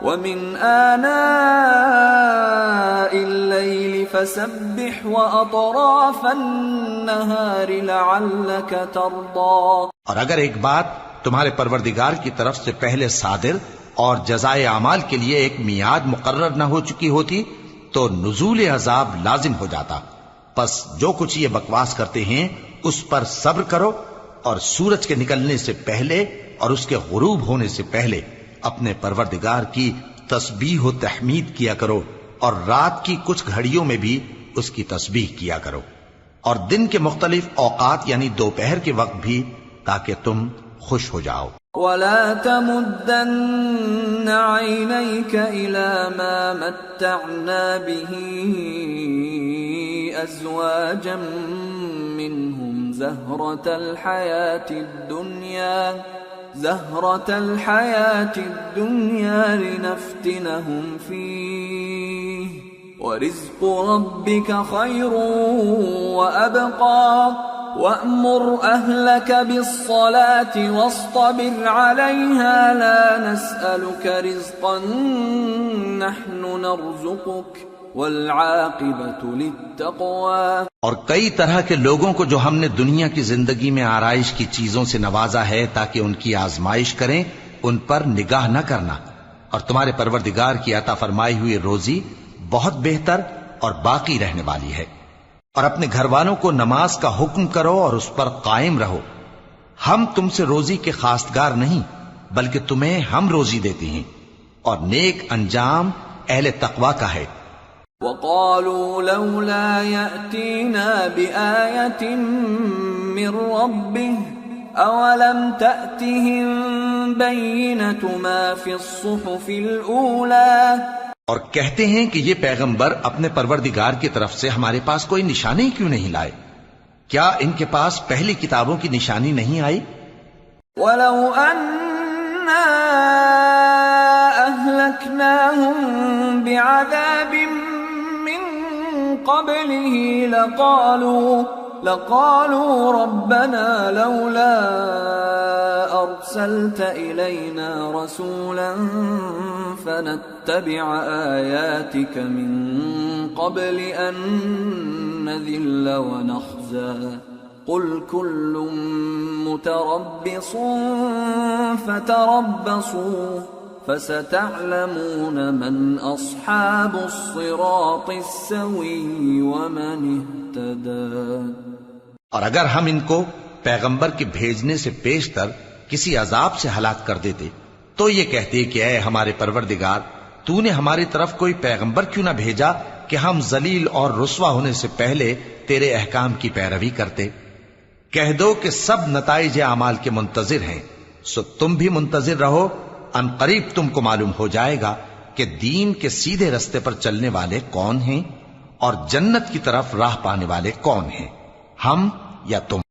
ومن آناء الليل فسبح وأطراف النهار لعلك ترضى. اور اگر ایک بات تمہارے پروردگار کی طرف سے پہلے صادر اور جزائے اعمال کے لیے ایک میعاد مقرر نہ ہو چکی ہوتی تو نزول عذاب لازم ہو جاتا. پس جو کچھ یہ بکواس کرتے ہیں اس پر صبر کرو اور سورج کے نکلنے سے پہلے اور اس کے غروب ہونے سے پہلے اپنے پروردگار کی تسبیح و تحمید کیا کرو اور رات کی کچھ گھڑیوں میں بھی اس کی تسبیح کیا کرو اور دن کے مختلف اوقات یعنی دوپہر کے وقت بھی تاکہ تم خوش ہو جاؤ. ولا تمدن عينيك إلى ما متعنا به أزواجا منهم زهرة الحياة الدنيا لنفتنهم فيه ورزق ربك خير وأبقى وَأْمُرْ أَهْلَكَ بِالصَّلَاةِ وَاصْطَبِرْ عَلَيْهَا لَا نَسْأَلُكَ رِزْقًا نَحْنُ نَرْزُقُكَ وَالْعَاقِبَةُ لِلتَّقْوَى. اور کئی طرح کے لوگوں کو جو ہم نے دنیا کی زندگی میں آرائش کی چیزوں سے نوازا ہے تاکہ ان کی آزمائش کریں، ان پر نگاہ نہ کرنا، اور تمہارے پروردگار کی عطا فرمائی ہوئی روزی بہت بہتر اور باقی رہنے والی ہے. اور اپنے گھر والوں کو نماز کا حکم کرو اور اس پر قائم رہو. ہم تم سے روزی کے خواستگار نہیں بلکہ تمہیں ہم روزی دیتے ہیں، اور نیک انجام اہل تقوی کا ہے. وَقَالُوا لَوْلَا يَأْتِينَا بِآيَةٍ مِّن رَّبِّهِ أَوَلَمْ تَأْتِهِم بَيِّنَةُ مَا فِي الصُّحُفِ الْأُولَى. اور کہتے ہیں کہ یہ پیغمبر اپنے پروردگار کی طرف سے ہمارے پاس کوئی نشانی کیوں نہیں لائے؟ کیا ان کے پاس پہلی کتابوں کی نشانی نہیں آئی؟ وَلَوْ أَنَّا أَهْلَكْنَاهُمْ بِعَذَابٍ مِّن قَبْلِهِ لَقَالُوا رَبَّنَا لَوْلَا أَرْسَلْتَ إِلَيْنَا رَسُولًا فَنَتَّبِعَ آيَاتِكَ مِن قَبْلِ أَن نَّذِلَّ وَنَخْزَىٰ قل كل متربص فتربصوا فستعلمون من اصحاب الصراط السوي ومن اهتدى۔ اور اگر ہم ان کو پیغمبر کے بھیجنے سے پیشتر کسی عذاب سے ہلاک کر دیتے تو یہ کہتے کہ اے ہمارے پروردگار، تو نے ہماری طرف کوئی پیغمبر کیوں نہ بھیجا کہ ہم ذلیل اور رسوا ہونے سے پہلے تیرے احکام کی پیروی کرتے۔ کہہ دو کہ سب نتائج اعمال کے منتظر ہیں، سو تم بھی منتظر رہو، ان قریب تم کو معلوم ہو جائے گا کہ دین کے سیدھے رستے پر چلنے والے کون ہیں اور جنت کی طرف راہ پانے والے کون ہیں، ہم یا تم۔